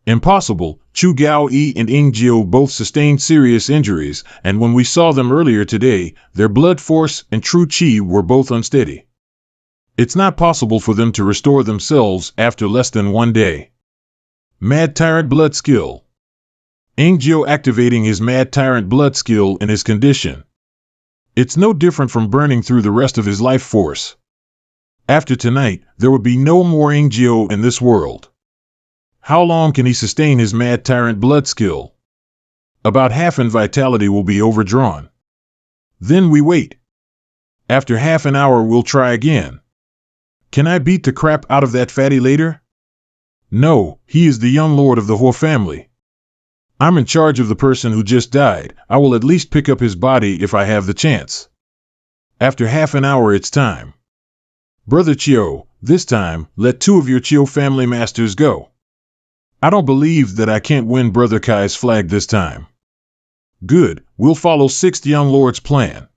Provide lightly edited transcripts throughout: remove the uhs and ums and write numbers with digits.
Impossible. Chu Gao-yi and Ing Jiu both sustained serious injuries, and when we saw them earlier today, their blood force and true chi were both unsteady. It's not possible for them to restore themselves after less than 1 day. Mad Tyrant Blood Skill. Ing Jiu activating his Mad Tyrant Blood Skill in his condition. It's no different from burning through the rest of his life force. After tonight, there would be no more Ing Jiu in this world. How long can he sustain his Mad Tyrant Blood Skill? About half in vitality will be overdrawn. Then we wait. After half an hour we'll try again. Can I beat the crap out of that fatty later? No, he is the young lord of the Ho family. I'm in charge of the person who just died. I will at least pick up his body if I have the chance. After half an hour it's time. Brother Chio, this time, let 2 of your Chio family masters go. I don't believe that I can't win Brother Kai's flag this time. Good, we'll follow 6th Young Lord's plan.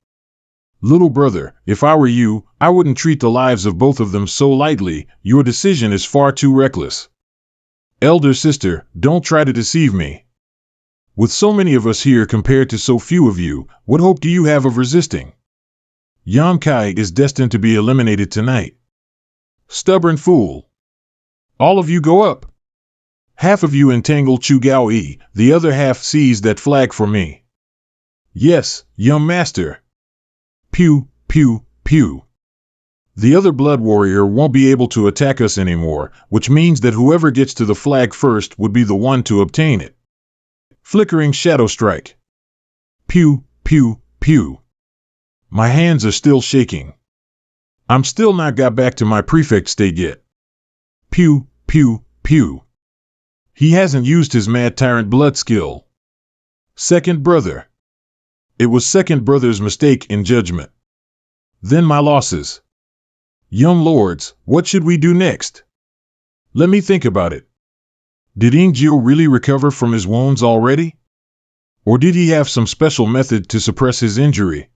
Little brother, if I were you, I wouldn't treat the lives of both of them so lightly. Your decision is far too reckless. Elder sister, don't try to deceive me. With so many of us here compared to so few of you, what hope do you have of resisting? Yan Kai is destined to be eliminated tonight. Stubborn fool. All of you go up. Half of you entangle Chu Gao-yi, the other half seize that flag for me. Yes, young master. Pew, pew, pew. The other blood warrior won't be able to attack us anymore, which means that whoever gets to the flag first would be the one to obtain it. Flickering shadow strike. Pew, pew, pew. My hands are still shaking. I'm still not got back to my prefect state yet. Pew, pew, pew. He hasn't used his Mad Tyrant blood skill. Second brother. It was second brother's mistake in judgment. Then my losses. Young lords, what should we do next? Let me think about it. Did Ing Jiu really recover from his wounds already? Or did he have some special method to suppress his injury?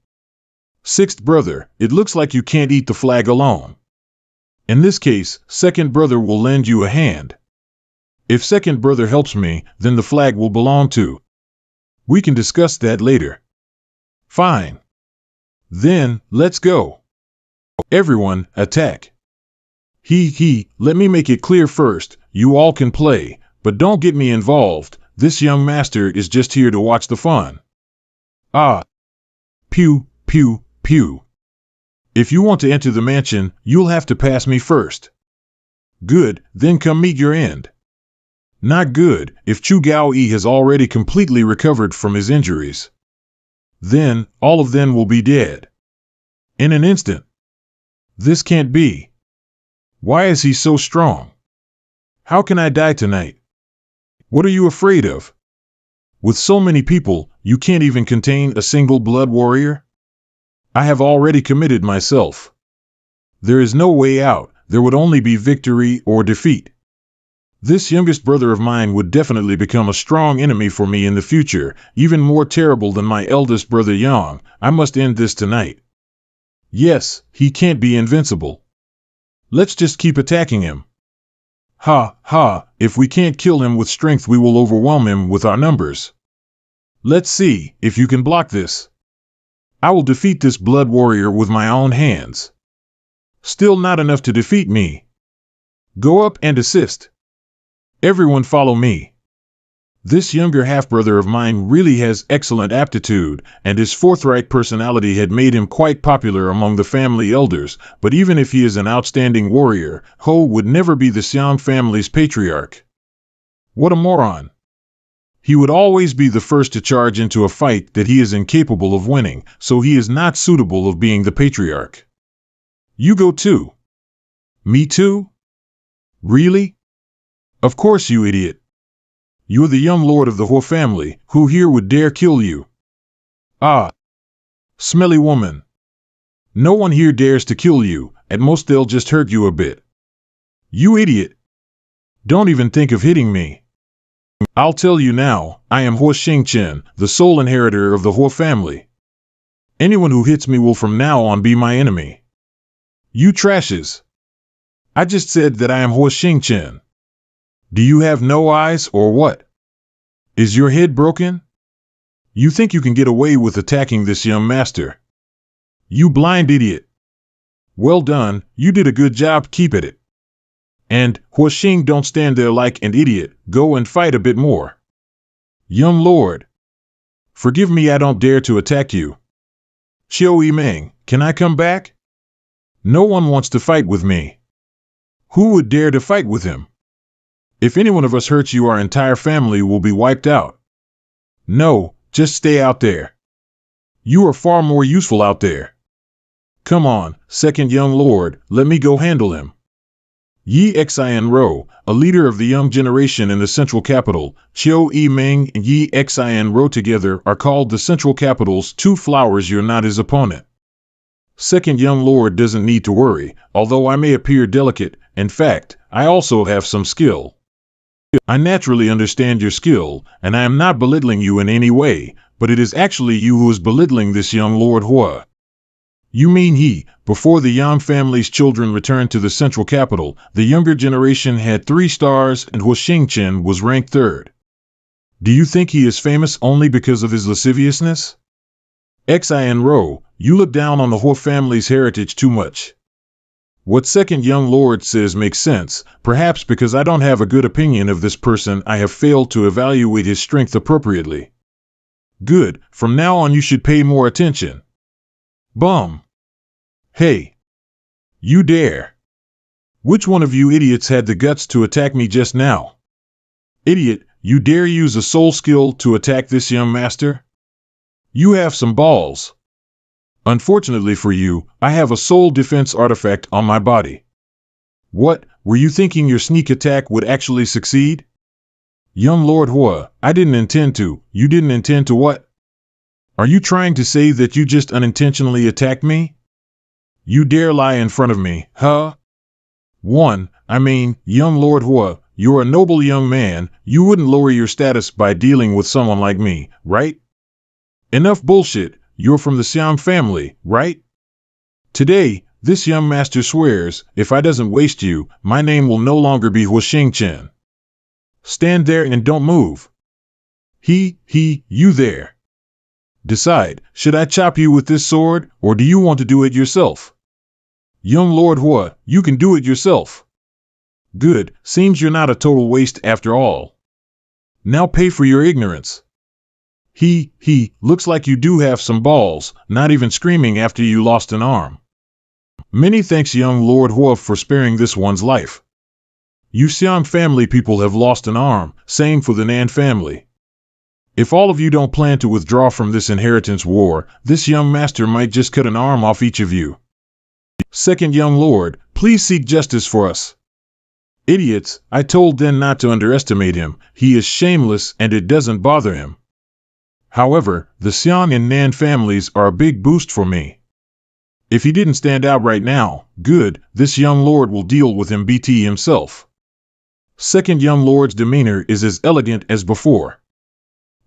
6th brother, it looks like you can't eat the flag alone. In this case, second brother will lend you a hand. If second brother helps me, then the flag will belong to. We can discuss that later. Fine. Then, let's go. Everyone, attack. Let me make it clear first, you all can play, but don't get me involved. This young master is just here to watch the fun. Ah. Pew, pew, pew. If you want to enter the mansion, you'll have to pass me first. Good, then come meet your end. Not good, if Chu Gao-yi has already completely recovered from his injuries. Then, all of them will be dead. In an instant. This can't be. Why is he so strong? How can I die tonight? What are you afraid of? With so many people, you can't even contain a single blood warrior? I have already committed myself. There is no way out, there would only be victory or defeat. This youngest brother of mine would definitely become a strong enemy for me in the future, even more terrible than my eldest brother Yang. I must end this tonight. Yes, he can't be invincible. Let's just keep attacking him. Ha, ha, if we can't kill him with strength we will overwhelm him with our numbers. Let's see if you can block this. I will defeat this blood warrior with my own hands. Still not enough to defeat me. Go up and assist. Everyone follow me. This younger half-brother of mine really has excellent aptitude, and his forthright personality had made him quite popular among the family elders, but even if he is an outstanding warrior, Ho would never be the Siam family's patriarch. What a moron. He would always be the first to charge into a fight that he is incapable of winning, so he is not suitable of being the patriarch. You go too. Me too? Really? Of course, you idiot. You're the young lord of the Ho family, who here would dare kill you? Ah. Smelly woman. No one here dares to kill you, at most they'll just hurt you a bit. You idiot. Don't even think of hitting me. I'll tell you now, I am Ho Xingchen, the sole inheritor of the Ho family. Anyone who hits me will from now on be my enemy. You trashes. I just said that I am Ho Xingchen. Do you have no eyes or what? Is your head broken? You think you can get away with attacking this young master? You blind idiot. Well done, you did a good job, keep at it. And, Huashing, don't stand there like an idiot, go and fight a bit more. Young lord. Forgive me, I don't dare to attack you. Xiao Yimeng, can I come back? No one wants to fight with me. Who would dare to fight with him? If any one of us hurts you, our entire family will be wiped out. No, just stay out there. You are far more useful out there. Come on, second young lord, let me go handle him. Yi Xian Ro, a leader of the young generation in the central capital, Xiao Yimeng and Yi Xian Ro together are called the central capital's two flowers. You're not his opponent. Second young lord doesn't need to worry, although I may appear delicate. In fact, I also have some skill. I naturally understand your skill, and I am not belittling you in any way, but it is actually you who is belittling this young Lord Hua. You mean before the Yang family's children returned to the central capital, the younger generation had 3 stars and Hua Xingchen was ranked 3rd. Do you think he is famous only because of his lasciviousness? Xian Ro, you look down on the Hua family's heritage too much. What second young lord says makes sense, perhaps because I don't have a good opinion of this person. I have failed to evaluate his strength appropriately. Good, from now on you should pay more attention. Bum. Hey. You dare. Which one of you idiots had the guts to attack me just now? Idiot, you dare use a soul skill to attack this young master? You have some balls. Unfortunately for you, I have a soul defense artifact on my body. What, were you thinking your sneak attack would actually succeed? Young Lord Hua, I didn't intend to. You didn't intend to what? Are you trying to say that you just unintentionally attacked me? You dare lie in front of me, huh? Young Lord Hua, you're a noble young man. You wouldn't lower your status by dealing with someone like me, right? Enough bullshit. You're from the Xiang family, right? Today, this young master swears, if I doesn't waste you, my name will no longer be Hua Xingchen. Stand there and don't move. You there. Decide, should I chop you with this sword, or do you want to do it yourself? Young Lord Hua, you can do it yourself. Good, seems you're not a total waste after all. Now pay for your ignorance. Looks like you do have some balls, not even screaming after you lost an arm. Many thanks young Lord Hua for sparing this one's life. You Xiang family people have lost an arm, same for the Nan family. If all of you don't plan to withdraw from this inheritance war, this young master might just cut an arm off each of you. Second young lord, please seek justice for us. Idiots, I told them not to underestimate him. He is shameless and it doesn't bother him. However, the Xiang and Nan families are a big boost for me. If he didn't stand out right now, good, this young lord will deal with him BT himself. Second young lord's demeanor is as elegant as before.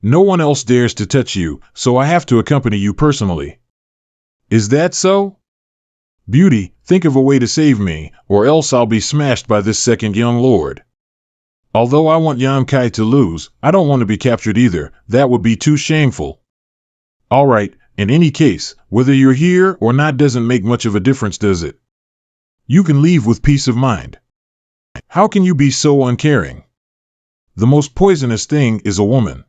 No one else dares to touch you, so I have to accompany you personally. Is that so? Beauty, think of a way to save me, or else I'll be smashed by this second young lord. Although I want Yan Kai to lose, I don't want to be captured either. That would be too shameful. Alright, in any case, whether you're here or not doesn't make much of a difference, does it? You can leave with peace of mind. How can you be so uncaring? The most poisonous thing is a woman.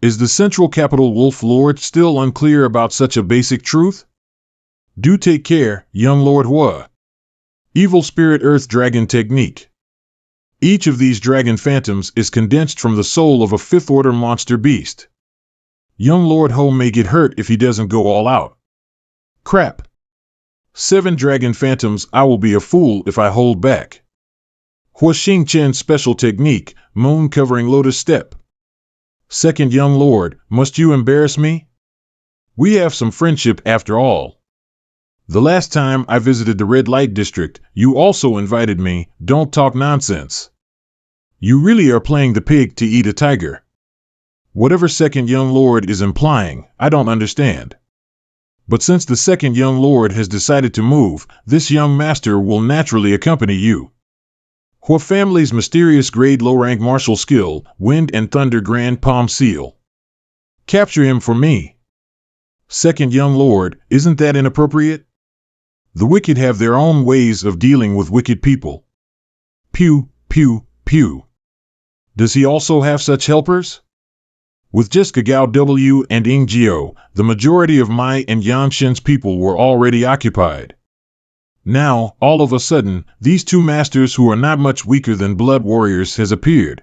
Is the central capital Wolf Lord still unclear about such a basic truth? Do take care, young Lord Hua. Evil Spirit Earth Dragon Technique. Each of these dragon phantoms is condensed from the soul of a 5th order monster beast. Young Lord Ho may get hurt if he doesn't go all out. Crap. 7 dragon phantoms, I will be a fool if I hold back. Hua Xingchen Special Technique, Moon Covering Lotus Step. Second young lord, must you embarrass me? We have some friendship after all. The last time I visited the Red Light District, you also invited me. Don't talk nonsense. You really are playing the pig to eat a tiger. Whatever second young lord is implying, I don't understand. But since the second young lord has decided to move, this young master will naturally accompany you. Hua family's mysterious grade low-rank martial skill, Wind and Thunder Grand Palm Seal. Capture him for me. Second young lord, isn't that inappropriate? The wicked have their own ways of dealing with wicked people. Pew, pew, pew. Does he also have such helpers? With just Gagao W and Ing Gio, the majority of Mai and Yanshin's people were already occupied. Now, all of a sudden, these two masters who are not much weaker than blood warriors has appeared.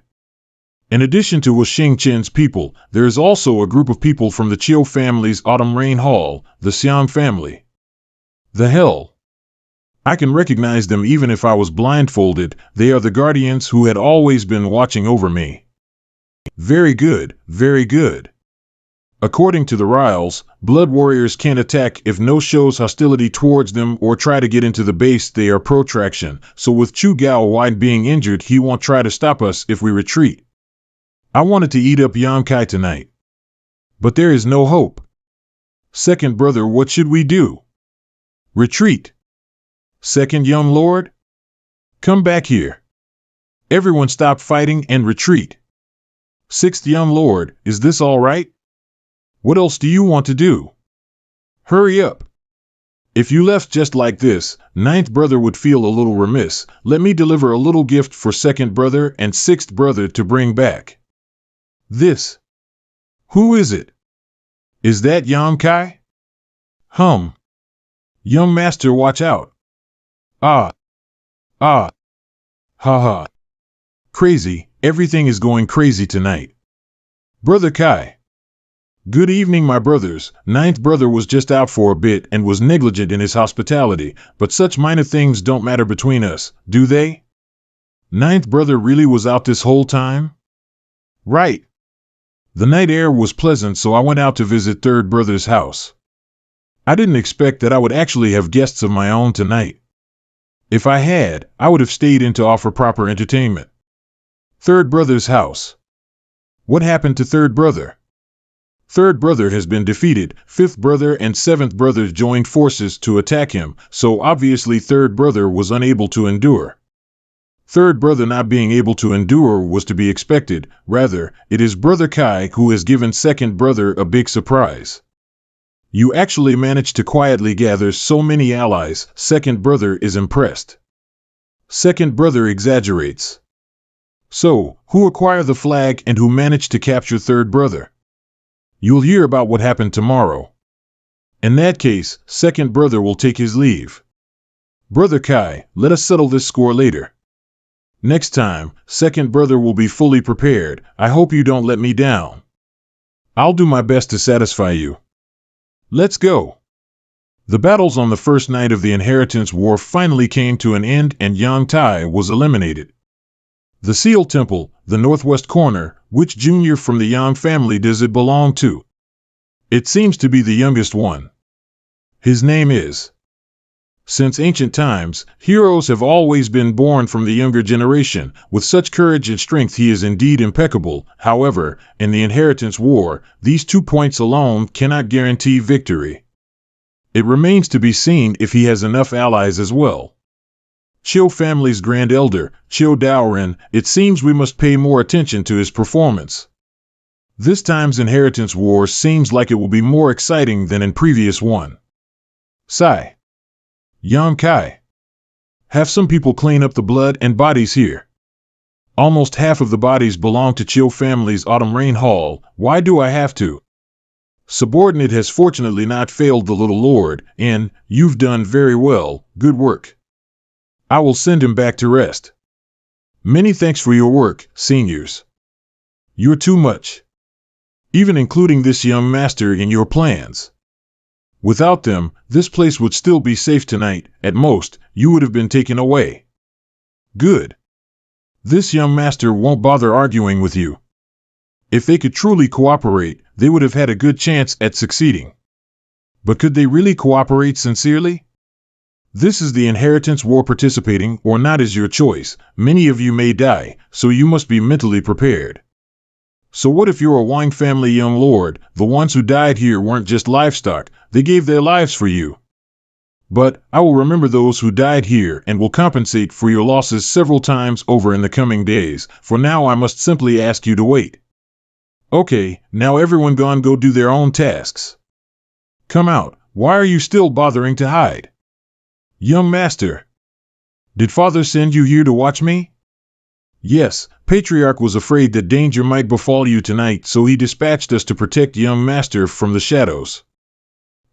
In addition to Wuxing Chen's people, there is also a group of people from the Chiu family's Autumn Rain Hall, the Xiang family. The hell? I can recognize them even if I was blindfolded. They are the guardians who had always been watching over me. Very good, very good. According to the Riles, blood warriors can't attack if no shows hostility towards them or try to get into the base. They are protraction, so with Chu Gao Wide being injured, he won't try to stop us if we retreat. I wanted to eat up Yang Kai tonight. But there is no hope. Second brother, what should we do? Retreat. Second young lord? Come back here. Everyone stop fighting and retreat. Sixth young lord, is this all right? What else do you want to do? Hurry up. If you left just like this, ninth brother would feel a little remiss. Let me deliver a little gift for second brother and sixth brother to bring back. This. Who is it? Is that Yang Kai? Young master, watch out. Ha ha. Crazy, everything is going crazy tonight. Brother Kai. Good evening, my brothers. Ninth brother was just out for a bit and was negligent in his hospitality, but such minor things don't matter between us, do they? Ninth brother really was out this whole time? Right. The night air was pleasant, so I went out to visit third brother's house. I didn't expect that I would actually have guests of my own tonight. If I had, I would have stayed in to offer proper entertainment. Third brother's house. What happened to third brother? Third brother has been defeated. Fifth brother and seventh brother joined forces to attack him, so obviously third brother was unable to endure. Third brother not being able to endure was to be expected. Rather, it is brother Kai who has given second brother a big surprise. You actually managed to quietly gather so many allies. Second brother is impressed. Second brother exaggerates. So, who acquired the flag and who managed to capture third brother? You'll hear about what happened tomorrow. In that case, second brother will take his leave. Brother Kai, let us settle this score later. Next time, second brother will be fully prepared. I hope you don't let me down. I'll do my best to satisfy you. Let's go. The battles on the first night of the Inheritance War finally came to an end and Yang Tai was eliminated. The Seal Temple, the northwest corner, which junior from the Yang family does it belong to? It seems to be the youngest one. His name is. Since ancient times, heroes have always been born from the younger generation. With such courage and strength, he is indeed impeccable. However, in the Inheritance War, these 2 points alone cannot guarantee victory. It remains to be seen if he has enough allies as well. Chiu family's grand elder, Chiu Daoren, it seems we must pay more attention to his performance. This time's Inheritance War seems like it will be more exciting than in previous one. Sigh. Yang Kai. Have some people clean up the blood and bodies here. Almost half of the bodies belong to Chiu family's Autumn Rain Hall. Why do I have to? Subordinate has fortunately not failed the little lord, and you've done very well. Good work. I will send him back to rest. Many thanks for your work, seniors. You're too much. Even including this young master in your plans. Without them, this place would still be safe tonight. At most, you would have been taken away. Good. This young master won't bother arguing with you. If they could truly cooperate, they would have had a good chance at succeeding. But could they really cooperate sincerely? This is the Inheritance War. Participating or not is your choice. Many of you may die, so you must be mentally prepared. So what if you're a Wang family young lord? The ones who died here weren't just livestock, they gave their lives for you. But I will remember those who died here and will compensate for your losses several times over in the coming days. For now, I must simply ask you to wait. Okay, now everyone gone go do their own tasks. Come out. Why are you still bothering to hide? Young master. Did father send you here to watch me? Yes, Patriarch was afraid that danger might befall you tonight, so he dispatched us to protect young master from the shadows.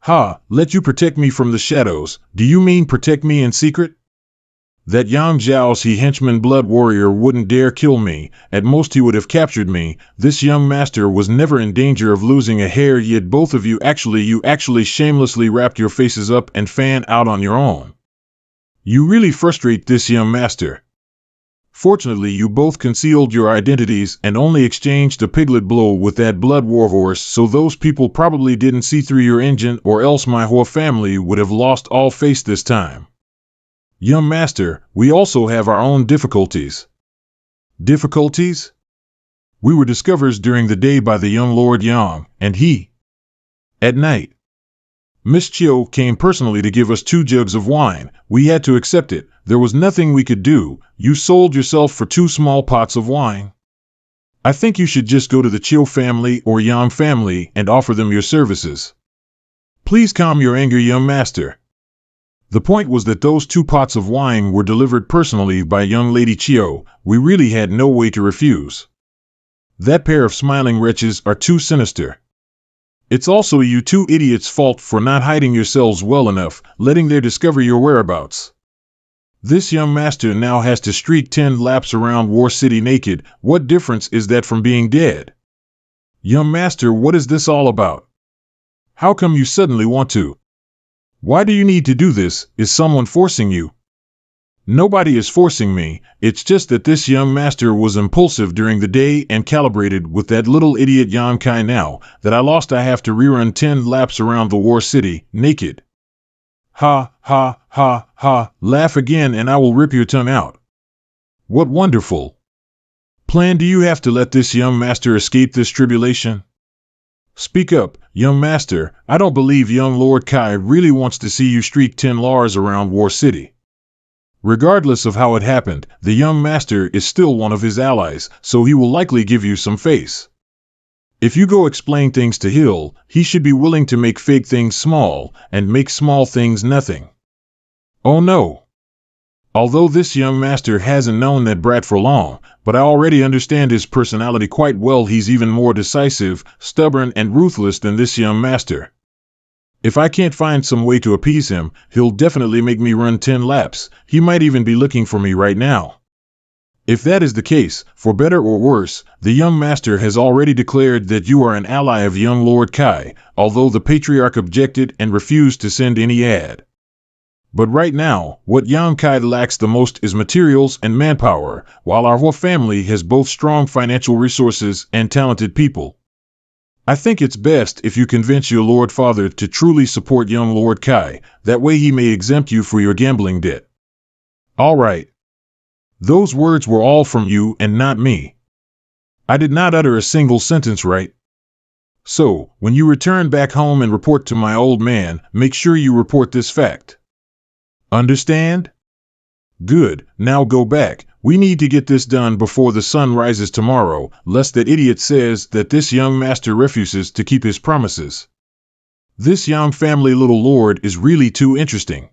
Ha, let you protect me from the shadows. Do you mean protect me in secret? That Yang Zhao's he henchman blood warrior wouldn't dare kill me. At most he would have captured me. This young master was never in danger of losing a hair, yet both of you actually shamelessly wrapped your faces up and fan out on your own. You really frustrate this young master. Fortunately, you both concealed your identities and only exchanged a piglet blow with that blood warhorse, so those people probably didn't see through your engine, or else my whole family would have lost all face this time. Young master, we also have our own difficulties. Difficulties? We were discovered during the day by the young Lord Yang, and he. At night. Miss Chiu came personally to give us 2 jugs of wine. We had to accept it. There was nothing we could do. You sold yourself for 2 small pots of wine. I think you should just go to the Chiu family or Yang family and offer them your services. Please calm your anger, young master. The point was that those 2 pots of wine were delivered personally by young Lady Chiu. We really had no way to refuse. That pair of smiling wretches are too sinister. It's also you 2 idiots' fault for not hiding yourselves well enough, letting them discover your whereabouts. This young master now has to streak 10 laps around War City naked. What difference is that from being dead? Young master, what is this all about? How come you suddenly want to? Why do you need to do this? Is someone forcing you? Nobody is forcing me. It's just that this young master was impulsive during the day and calibrated with that little idiot Yang Kai. Now that I lost, I have to rerun 10 laps around the War City, naked. Ha, ha, ha, ha, laugh again and I will rip your tongue out. What wonderful plan do you have to let this young master escape this tribulation? Speak up, young master. I don't believe young Lord Kai really wants to see you streak 10 lars around War City. Regardless of how it happened, the young master is still one of his allies, so he will likely give you some face. If you go explain things to Hill, he should be willing to make fake things small, and make small things nothing. Oh no. Although this young master hasn't known that brat for long, but I already understand his personality quite well. He's even more decisive, stubborn, and ruthless than this young master. If I can't find some way to appease him, he'll definitely make me run 10 laps. He might even be looking for me right now. If that is the case, for better or worse, the young master has already declared that you are an ally of young Lord Kai, although the Patriarch objected and refused to send any aid. But right now, what Yang Kai lacks the most is materials and manpower, while our whole family has both strong financial resources and talented people. I think it's best if you convince your Lord Father to truly support young Lord Kai, that way he may exempt you for your gambling debt. All right. Those words were all from you and not me. I did not utter a single sentence, right? So, when you return back home and report to my old man, make sure you report this fact. Understand? Good, now go back. We need to get this done before the sun rises tomorrow, lest that idiot says that this young master refuses to keep his promises. This young family little lord is really too interesting.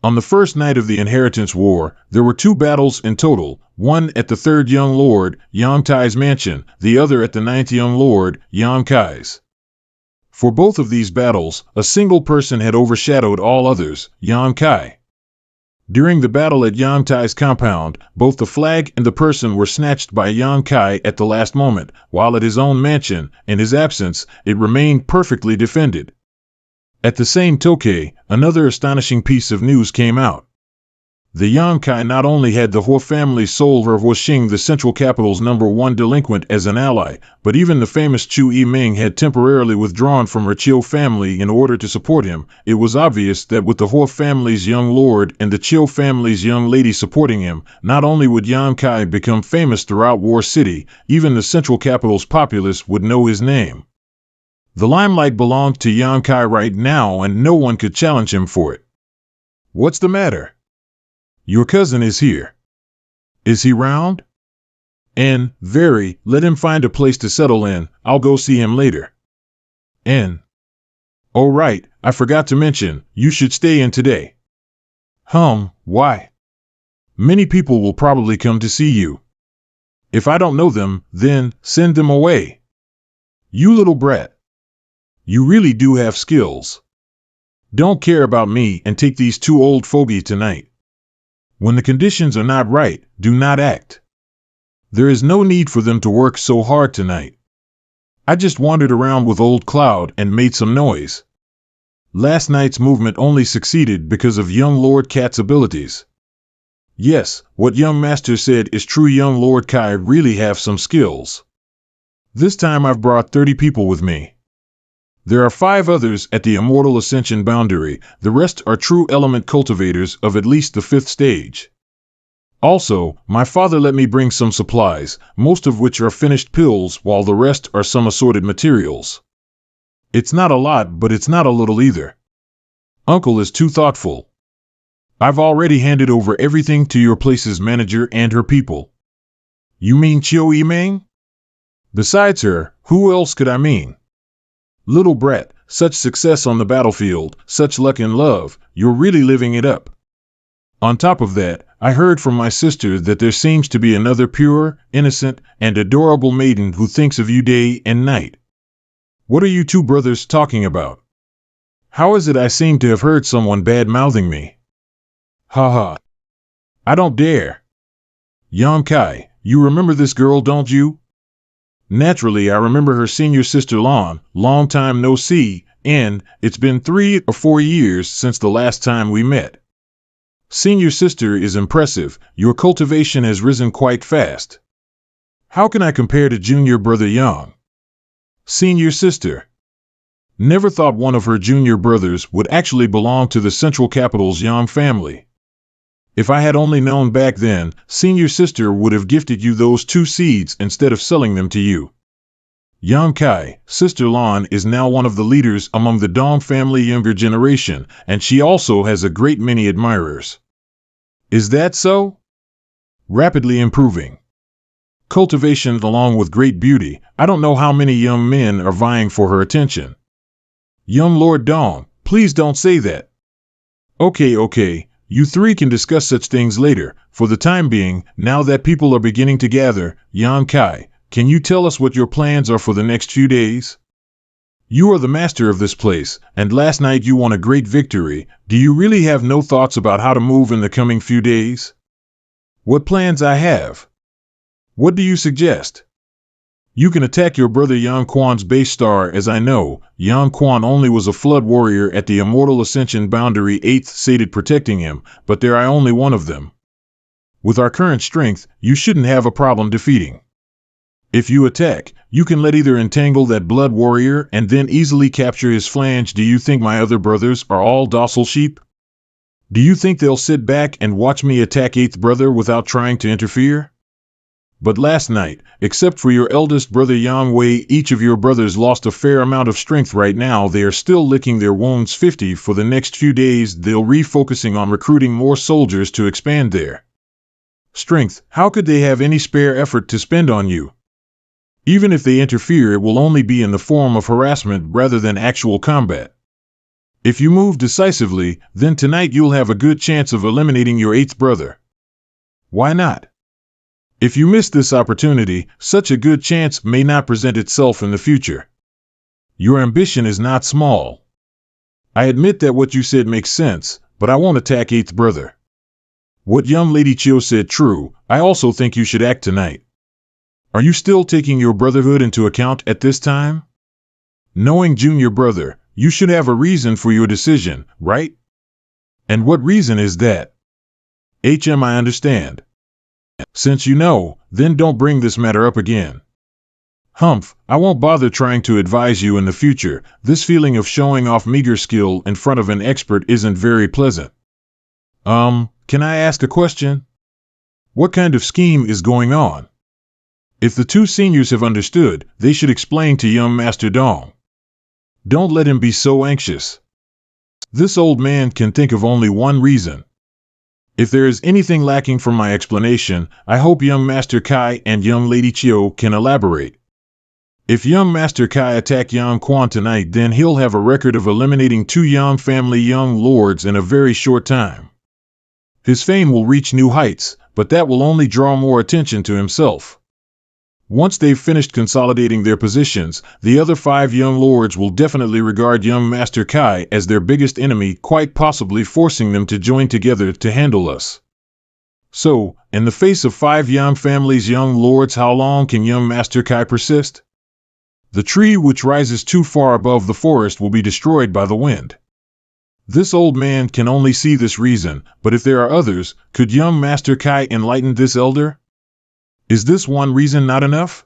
On the first night of the Inheritance War, there were 2 battles in total, one at the 3rd young lord, Yang Tai's mansion, the other at the 9th young lord, Yang Kai's. For both of these battles, a single person had overshadowed all others, Yang Kai. During the battle at Yang Tai's compound, both the flag and the person were snatched by Yang Kai at the last moment, while at his own mansion, in his absence, it remained perfectly defended. At the same toke, another astonishing piece of news came out. The Yang Kai not only had the Huo family sold her Huoxing, the central capital's #1 delinquent, as an ally, but even the famous Chu Yiming had temporarily withdrawn from her Chiu family in order to support him. It was obvious that with the Huo family's young lord and the Chiu family's young lady supporting him, not only would Yang Kai become famous throughout War City, even the central capital's populace would know his name. The limelight belonged to Yang Kai right now, and no one could challenge him for it. What's the matter? Your cousin is here. Is he round? N. Very, let him find a place to settle in, I'll go see him later. N. Oh right, I forgot to mention, you should stay in today. Why? Many people will probably come to see you. If I don't know them, then send them away. You little brat. You really do have skills. Don't care about me and take these two old fogey tonight. When the conditions are not right, do not act. There is no need for them to work so hard tonight. I just wandered around with old Cloud and made some noise. Last night's movement only succeeded because of young Lord Cat's abilities. Yes, what young master said is true. Young Lord Kai really have some skills. This time I've brought 30 people with me. There are 5 others at the Immortal Ascension boundary, the rest are true element cultivators of at least the 5th stage. Also, my father let me bring some supplies, most of which are finished pills while the rest are some assorted materials. It's not a lot, but it's not a little either. Uncle is too thoughtful. I've already handed over everything to your place's manager and her people. You mean Chiu Yimeng? Besides her, who else could I mean? Little brat, such success on the battlefield, such luck and love, you're really living it up. On top of that, I heard from my sister that there seems to be another pure, innocent, and adorable maiden who thinks of you day and night. What are you two brothers talking about? How is it I seem to have heard someone bad-mouthing me? Ha ha. I don't dare. Yang Kai, you remember this girl, don't you? Naturally, I remember her senior sister Lon, long time no see, and it's been 3 or 4 years since the last time we met. Senior sister is impressive, your cultivation has risen quite fast. How can I compare to junior brother Yang? Senior sister. Never thought one of her junior brothers would actually belong to the Central Capital's Yang family. If I had only known back then, senior sister would have gifted you those 2 seeds instead of selling them to you. Yang Kai, sister Lon, is now one of the leaders among the Dong family younger generation, and she also has a great many admirers. Is that so? Rapidly improving. Cultivation along with great beauty, I don't know how many young men are vying for her attention. Young Lord Dong, please don't say that. Okay. You 3 can discuss such things later. For the time being, now that people are beginning to gather, Yang Kai, can you tell us what your plans are for the next few days? You are the master of this place, and last night you won a great victory. Do you really have no thoughts about how to move in the coming few days? What plans I have? What do you suggest? You can attack your brother Yang Quan's base star. As I know, Yang Quan only was a flood warrior at the Immortal Ascension boundary 8th sated protecting him, but there are only one of them. With our current strength, you shouldn't have a problem defeating. If you attack, you can let either entangle that blood warrior and then easily capture his flange. Do you think my other brothers are all docile sheep? Do you think they'll sit back and watch me attack 8th brother without trying to interfere? But last night, except for your eldest brother Yang Wei, each of your brothers lost a fair amount of strength. Right now they are still licking their wounds. 50 for the next few days they'll refocusing on recruiting more soldiers to expand their strength. How could they have any spare effort to spend on you? Even if they interfere, it will only be in the form of harassment rather than actual combat. If you move decisively, then tonight you'll have a good chance of eliminating your 8th brother. Why not? If you miss this opportunity, such a good chance may not present itself in the future. Your ambition is not small. I admit that what you said makes sense, but I won't attack 8th brother. What young Lady Chiu said true, I also think you should act tonight. Are you still taking your brotherhood into account at this time? Knowing junior brother, you should have a reason for your decision, right? And what reason is that? I understand. Since you know, then don't bring this matter up again. Humph, I won't bother trying to advise you in the future. This feeling of showing off meager skill in front of an expert isn't very pleasant. Can I ask a question? What kind of scheme is going on? If the 2 seniors have understood, they should explain to young Master Dong. Don't let him be so anxious. This old man can think of only one reason. If there is anything lacking from my explanation, I hope young Master Kai and young Lady Chiyo can elaborate. If young Master Kai attack young Quan tonight, then he'll have a record of eliminating 2 young family young lords in a very short time. His fame will reach new heights, but that will only draw more attention to himself. Once they've finished consolidating their positions, the other 5 young lords will definitely regard young Master Kai as their biggest enemy, quite possibly forcing them to join together to handle us. So, in the face of 5 young families young lords, how long can young Master Kai persist? The tree which rises too far above the forest will be destroyed by the wind. This old man can only see this reason, but if there are others, could young Master Kai enlighten this elder? Is this one reason not enough?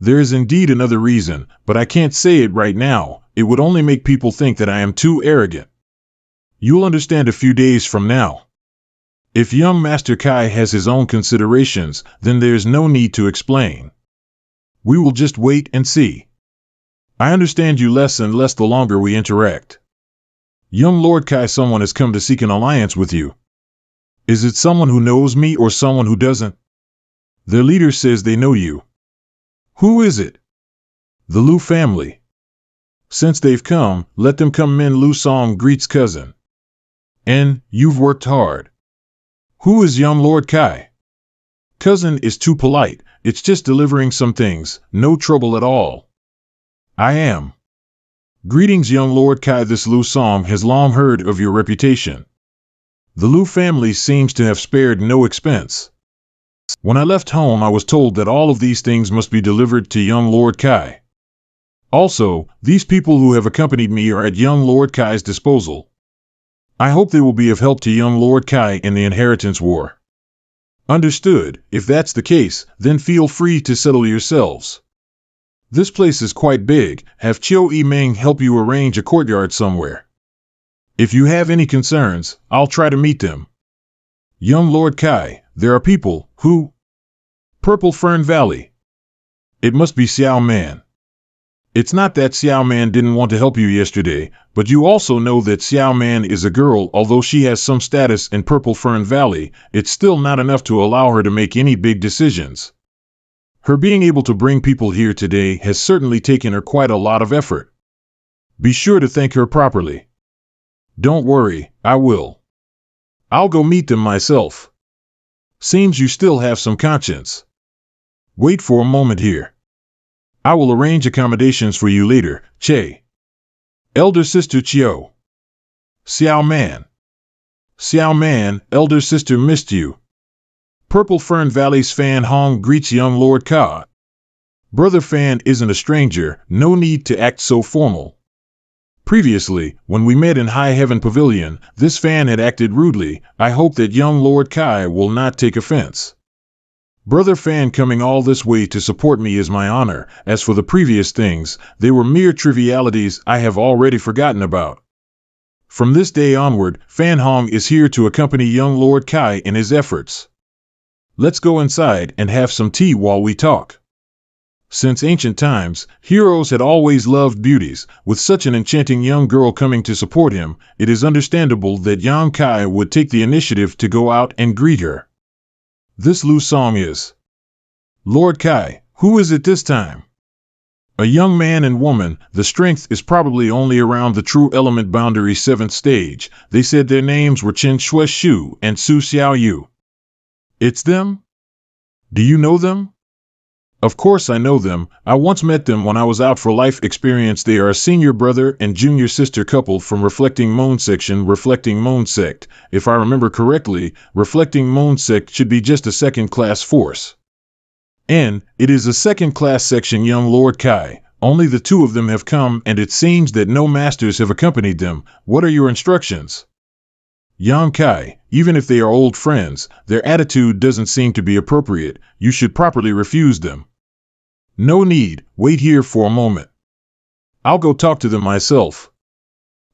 There is indeed another reason, but I can't say it right now. It would only make people think that I am too arrogant. You'll understand a few days from now. If young Master Kai has his own considerations, then there's no need to explain. We will just wait and see. I understand you less and less the longer we interact. Young Lord Kai, someone has come to seek an alliance with you. Is it someone who knows me or someone who doesn't? Their leader says they know you. Who is it? The Lu family. Since they've come, let them come in. Lu Song greets cousin. And, you've worked hard. Who is young Lord Kai? Cousin is too polite, it's just delivering some things, no trouble at all. I am. Greetings young Lord Kai, this Lu Song has long heard of your reputation. The Lu family seems to have spared no expense. When I left home I was told that all of these things must be delivered to young Lord Kai. Also, these people who have accompanied me are at young Lord Kai's disposal. I hope they will be of help to young Lord Kai in the inheritance war. Understood. If that's the case, then feel free to settle yourselves. This place is quite big. Have Chiu Meng help you arrange a courtyard somewhere. If you have any concerns, I'll try to meet them. Young Lord Kai, there are people who... Purple Fern Valley. It must be Xiao Man. It's not that Xiao Man didn't want to help you yesterday, but you also know that Xiao Man is a girl. Although she has some status in Purple Fern Valley, it's still not enough to allow her to make any big decisions. Her being able to bring people here today has certainly taken her quite a lot of effort. Be sure to thank her properly. Don't worry, I will. I'll go meet them myself. Seems you still have some conscience. Wait for a moment here. I will arrange accommodations for you later, Che. Elder Sister Chiyo. Xiao Man. Xiao Man, Elder Sister missed you. Purple Fern Valley's Fan Hong greets young Lord Ka. Brother Fan isn't a stranger, no need to act so formal. Previously, when we met in High Heaven Pavilion, this Fan had acted rudely. I hope that young Lord Kai will not take offense. Brother Fan coming all this way to support me is my honor. As for the previous things, they were mere trivialities I have already forgotten about. From this day onward, Fan Hong is here to accompany young Lord Kai in his efforts. Let's go inside and have some tea while we talk. Since ancient times, heroes had always loved beauties. With such an enchanting young girl coming to support him, it is understandable that young Kai would take the initiative to go out and greet her. This Lu Song is Lord Kai. Who is it this time? A young man and woman. The strength is probably only around the true element boundary 7th stage. They said their names were Chen Shui Shu and Su Xiao Yu. It's them? Do you know them? Of course I know them. I once met them when I was out for life experience. They are a senior brother and junior sister couple from Reflecting Moon Section, Reflecting Moon Sect. If I remember correctly, Reflecting Moon Sect should be just a second-class force. And it is a second-class section, young Lord Kai. Only the 2 of them have come, and it seems that no masters have accompanied them. What are your instructions? Young Kai, even if they are old friends, their attitude doesn't seem to be appropriate. You should properly refuse them. No need, wait here for a moment. I'll go talk to them myself.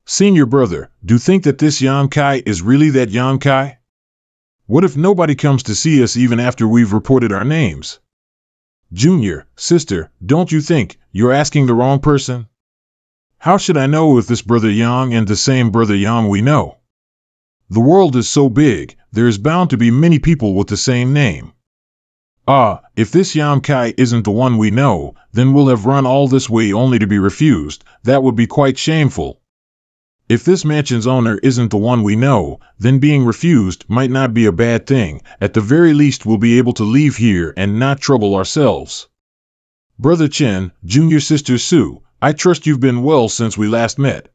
Senior brother, do you think that this young Kai is really that young Kai? What if nobody comes to see us even after we've reported our names? Junior, sister, don't you think you're asking the wrong person? How should I know if this brother Yang and the same brother Yang we know? The world is so big, there is bound to be many people with the same name. Ah, if this Yang Kai isn't the one we know, then we'll have run all this way only to be refused. That would be quite shameful. If this mansion's owner isn't the one we know, then being refused might not be a bad thing. At the very least, we'll be able to leave here and not trouble ourselves. Brother Chen, junior sister Sue, I trust you've been well since we last met.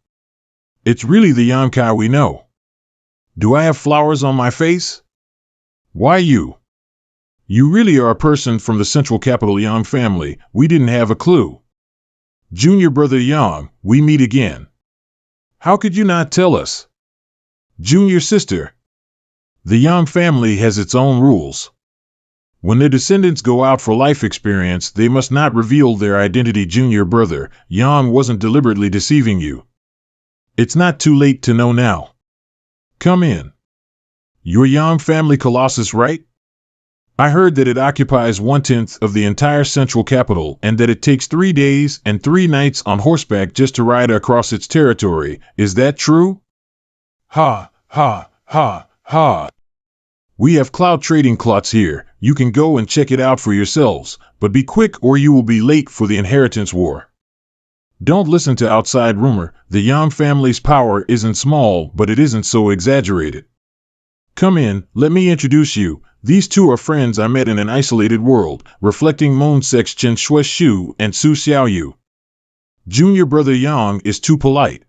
It's really the Yang Kai we know. Do I have flowers on my face? Why you? You really are a person from the central capital Yang family. We didn't have a clue. Junior brother Yang, we meet again. How could you not tell us? Junior sister. The Yang family has its own rules. When their descendants go out for life experience, they must not reveal their identity. Junior brother, Yang wasn't deliberately deceiving you. It's not too late to know now. Come in. You're Yang family Colossus, right? I heard that it occupies 1/10 of the entire central capital and that it takes 3 days and 3 nights on horseback just to ride across its territory. Is that true? Ha, ha, ha, ha. We have cloud trading clots here. You can go and check it out for yourselves, but be quick or you will be late for the inheritance war. Don't listen to outside rumor. The Yang family's power isn't small, but it isn't so exaggerated. Come in, let me introduce you. These two are friends I met in an isolated world, reflecting Moon Sex Chen Shui Shu and Su Xiaoyu. Junior brother Yang is too polite.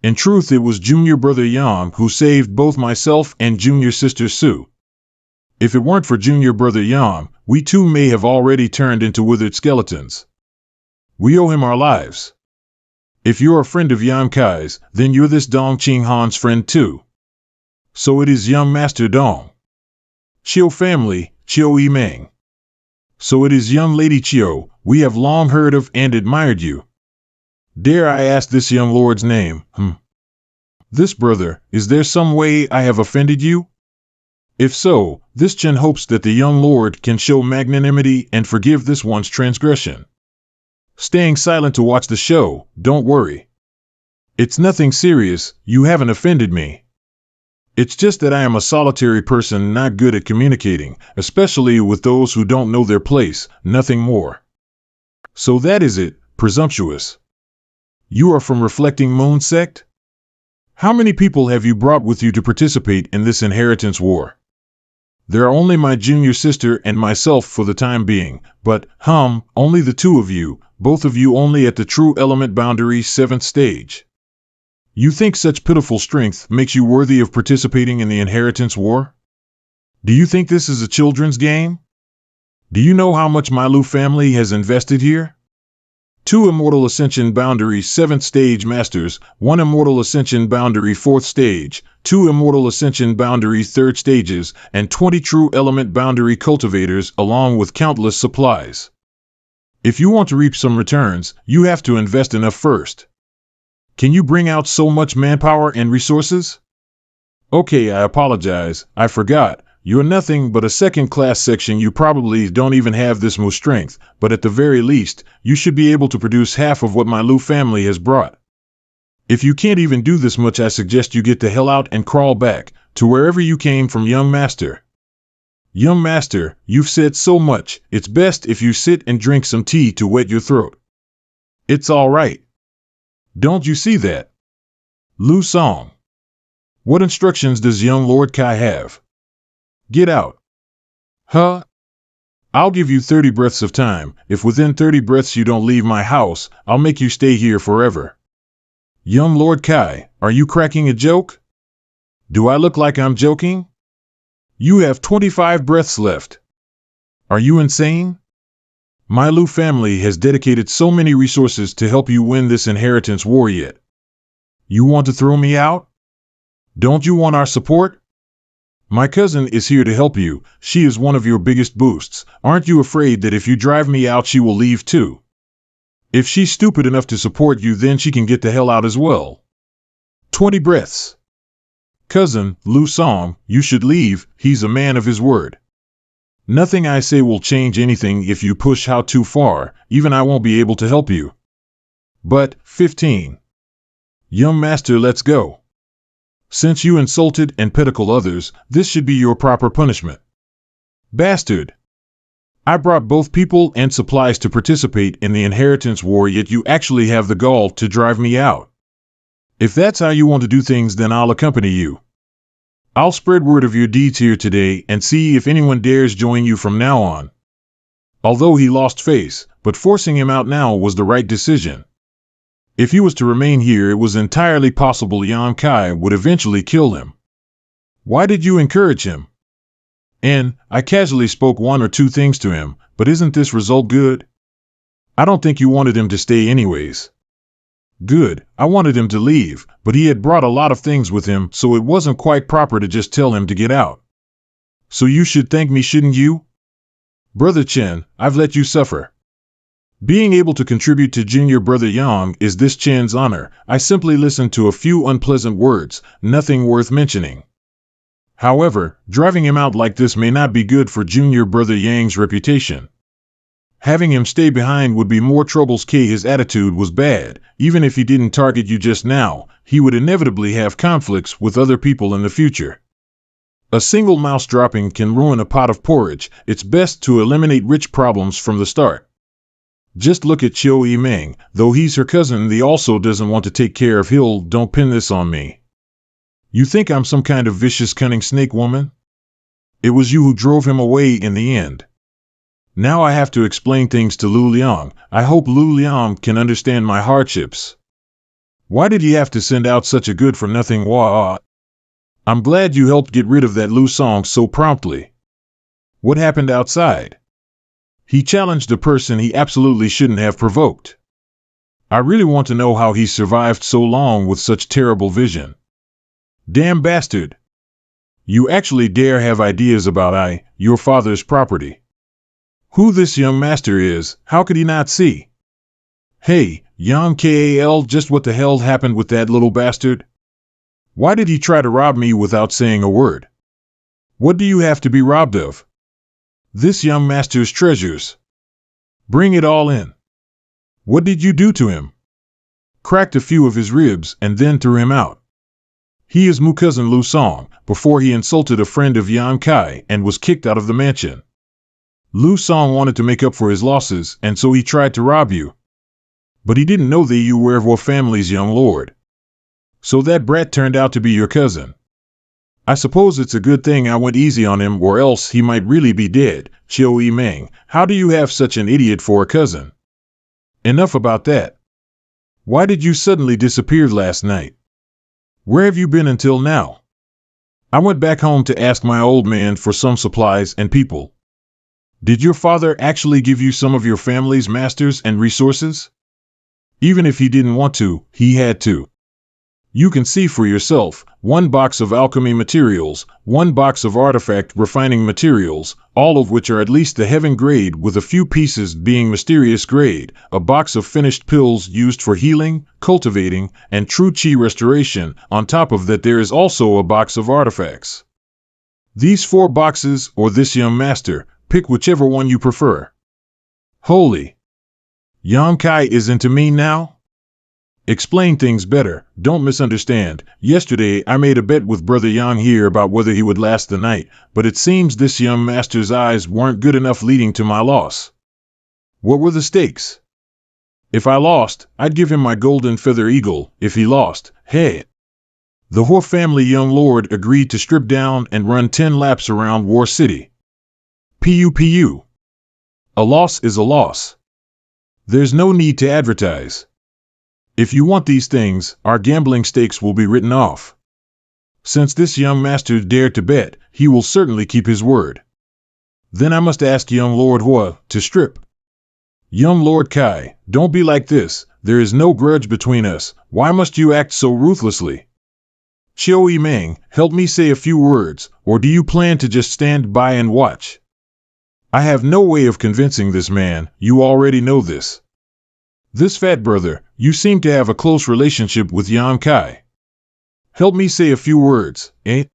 In truth, it was junior brother Yang who saved both myself and junior sister Su. If it weren't for junior brother Yang, we too may have already turned into withered skeletons. We owe him our lives. If you're a friend of Yang Kai's, then you're this Dong Qing Han's friend too. So it is young Master Dong. Chiu family, Chiu Yimeng. So it is young lady Chiu, we have long heard of and admired you. Dare I ask this young lord's name? This brother, is there some way I have offended you? If so, this Chen hopes that the young lord can show magnanimity and forgive this one's transgression. Staying silent to watch the show, don't worry. It's nothing serious, you haven't offended me. It's just that I am a solitary person not good at communicating, especially with those who don't know their place, nothing more. So that is it, presumptuous. You are from Reflecting Moon Sect? How many people have you brought with you to participate in this inheritance war? There are only my junior sister and myself for the time being, but, only the two of you, both of you only at the true element boundary 7th stage. You think such pitiful strength makes you worthy of participating in the inheritance war? Do you think this is a children's game? Do you know how much my Lu family has invested here? 2 Immortal Ascension Boundary 7th Stage Masters, 1 Immortal Ascension Boundary 4th Stage, 2 Immortal Ascension Boundary 3rd Stages, and 20 True Element Boundary Cultivators along with countless supplies. If you want to reap some returns, you have to invest enough first. Can you bring out so much manpower and resources? Okay, I apologize, I forgot. You're nothing but a second-class section. You probably don't even have this much strength, but at the very least, you should be able to produce half of what my Lu family has brought. If you can't even do this much, I suggest you get the hell out and crawl back to wherever you came from, young master. Young master, you've said so much, it's best if you sit and drink some tea to wet your throat. It's all right. Don't you see that? Lu Song. What instructions does young Lord Kai have? Get out. Huh? I'll give you 30 breaths of time. If within 30 breaths you don't leave my house, I'll make you stay here forever. Young Lord Kai, are you cracking a joke? Do I look like I'm joking? You have 25 breaths left. Are you insane? My Lu family has dedicated so many resources to help you win this inheritance war yet. You want to throw me out? Don't you want our support? My cousin is here to help you. She is one of your biggest boosts. Aren't you afraid that if you drive me out, she will leave too? If she's stupid enough to support you, then she can get the hell out as well. 20 breaths. Cousin, Lu Song, you should leave. He's a man of his word. Nothing I say will change anything if you push out too far. Even I won't be able to help you. But, 15. Young master, let's go. Since you insulted and pedicled others, this should be your proper punishment. Bastard! I brought both people and supplies to participate in the inheritance war, yet you actually have the gall to drive me out. If that's how you want to do things, then I'll accompany you. I'll spread word of your deeds here today and see if anyone dares join you from now on. Although he lost face, but forcing him out now was the right decision. If he was to remain here, it was entirely possible Yan Kai would eventually kill him. Why did you encourage him? And I casually spoke one or two things to him, but isn't this result good? I don't think you wanted him to stay anyways. Good, I wanted him to leave, but he had brought a lot of things with him, so it wasn't quite proper to just tell him to get out. So you should thank me, shouldn't you? Brother Chen, I've let you suffer. Being able to contribute to junior brother Yang is this Chen's honor. I simply listened to a few unpleasant words, nothing worth mentioning. However, driving him out like this may not be good for junior brother Yang's reputation. Having him stay behind would be more troubles. His attitude was bad. Even if he didn't target you just now, he would inevitably have conflicts with other people in the future. A single mouse dropping can ruin a pot of porridge. It's best to eliminate rich problems from the start. Just look at Chiu Yimeng. Though he's her cousin, he also doesn't want to take care of Hill. Don't pin this on me. You think I'm some kind of vicious, cunning snake woman? It was you who drove him away in the end. Now I have to explain things to Lu Liang. I hope Lu Liang can understand my hardships. Why did he have to send out such a good-for-nothing Hua? I'm glad you helped get rid of that Lu Song so promptly. What happened outside? He challenged a person he absolutely shouldn't have provoked. I really want to know how he survived so long with such terrible vision. Damn bastard! You actually dare have ideas about your father's property. Who this young master is, how could he not see? Hey, Yang Kal, just what the hell happened with that little bastard? Why did he try to rob me without saying a word? What do you have to be robbed of? This young master's treasures. Bring it all in. What did you do to him? Cracked a few of his ribs and then threw him out. He is my cousin Lu Song, before he insulted a friend of Yan Kai and was kicked out of the mansion. Lu Song wanted to make up for his losses, and so he tried to rob you. But he didn't know that you were of our family's young lord. So that brat turned out to be your cousin. I suppose it's a good thing I went easy on him, or else he might really be dead. Chiu Yimeng, how do you have such an idiot for a cousin? Enough about that. Why did you suddenly disappear last night? Where have you been until now? I went back home to ask my old man for some supplies and people. Did your father actually give you some of your family's masters and resources? Even if he didn't want to, he had to. You can see for yourself, 1 box of alchemy materials, 1 box of artifact refining materials, all of which are at least the heaven grade with a few pieces being mysterious grade, a box of finished pills used for healing, cultivating, and true chi restoration. On top of that, there is also a box of artifacts. These 4 boxes, or this young master, pick whichever one you prefer. Holy! Yan Kai is into me now? Explain things better, don't misunderstand. Yesterday I made a bet with Brother Yang here about whether he would last the night, but it seems this young master's eyes weren't good enough, leading to my loss. What were the stakes? If I lost, I'd give him my golden feather eagle. If he lost, hey! The Hua family young lord agreed to strip down and run 10 laps around War City. Pu. A loss is a loss. There's no need to advertise. If you want these things, our gambling stakes will be written off. Since this young master dared to bet, he will certainly keep his word. Then I must ask young Lord Hua to strip. Young Lord Kai, don't be like this. There is no grudge between us. Why must you act so ruthlessly? Chiu Yimeng, help me say a few words, or do you plan to just stand by and watch? I have no way of convincing this man, you already know this. This fat brother, you seem to have a close relationship with Yan Kai. Help me say a few words, eh?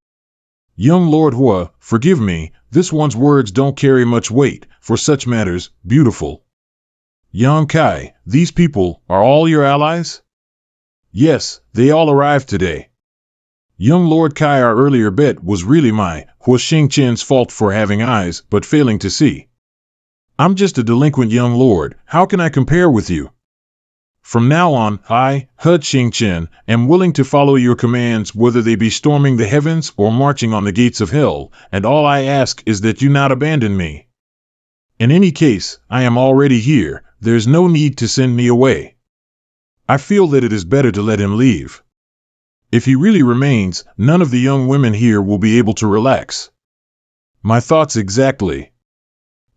Young Lord Hua, forgive me, this one's words don't carry much weight, for such matters, beautiful. Yang Kai, these people are all your allies? Yes, they all arrived today. Young Lord Kai, our earlier bet was really my Hua Xingqian's fault for having eyes but failing to see. I'm just a delinquent young lord, how can I compare with you? From now on, I, Hua Xingqian, am willing to follow your commands whether they be storming the heavens or marching on the gates of hell, and all I ask is that you not abandon me. In any case, I am already here, there's no need to send me away. I feel that it is better to let him leave. If he really remains, none of the young women here will be able to relax. My thoughts exactly.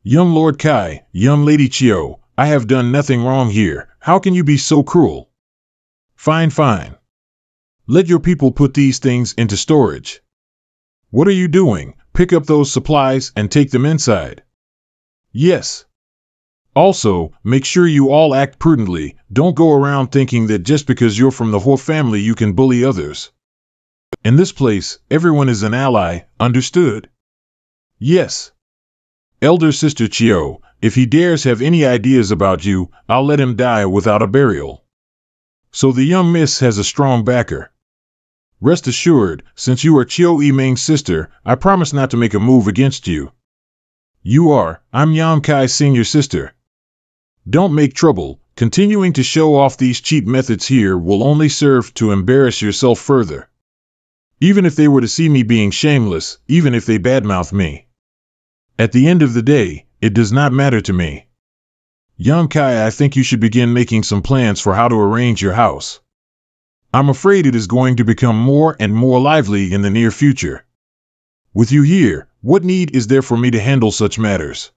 Young Lord Kai, young Lady Chiu, I have done nothing wrong here, how can you be so cruel? Fine, fine. Let your people put these things into storage. What are you doing? Pick up those supplies and take them inside. Yes. Also, make sure you all act prudently, don't go around thinking that just because you're from the Hua family you can bully others. In this place, everyone is an ally, understood? Yes. Elder Sister Chiu, if he dares have any ideas about you, I'll let him die without a burial. So the young miss has a strong backer. Rest assured, since you are Chiu Yiming's sister, I promise not to make a move against you. I'm Yang Kai's senior sister. Don't make trouble, continuing to show off these cheap methods here will only serve to embarrass yourself further. Even if they were to see me being shameless, even if they badmouth me. At the end of the day, it does not matter to me. Yang Kai, I think you should begin making some plans for how to arrange your house. I'm afraid it is going to become more and more lively in the near future. With you here, what need is there for me to handle such matters?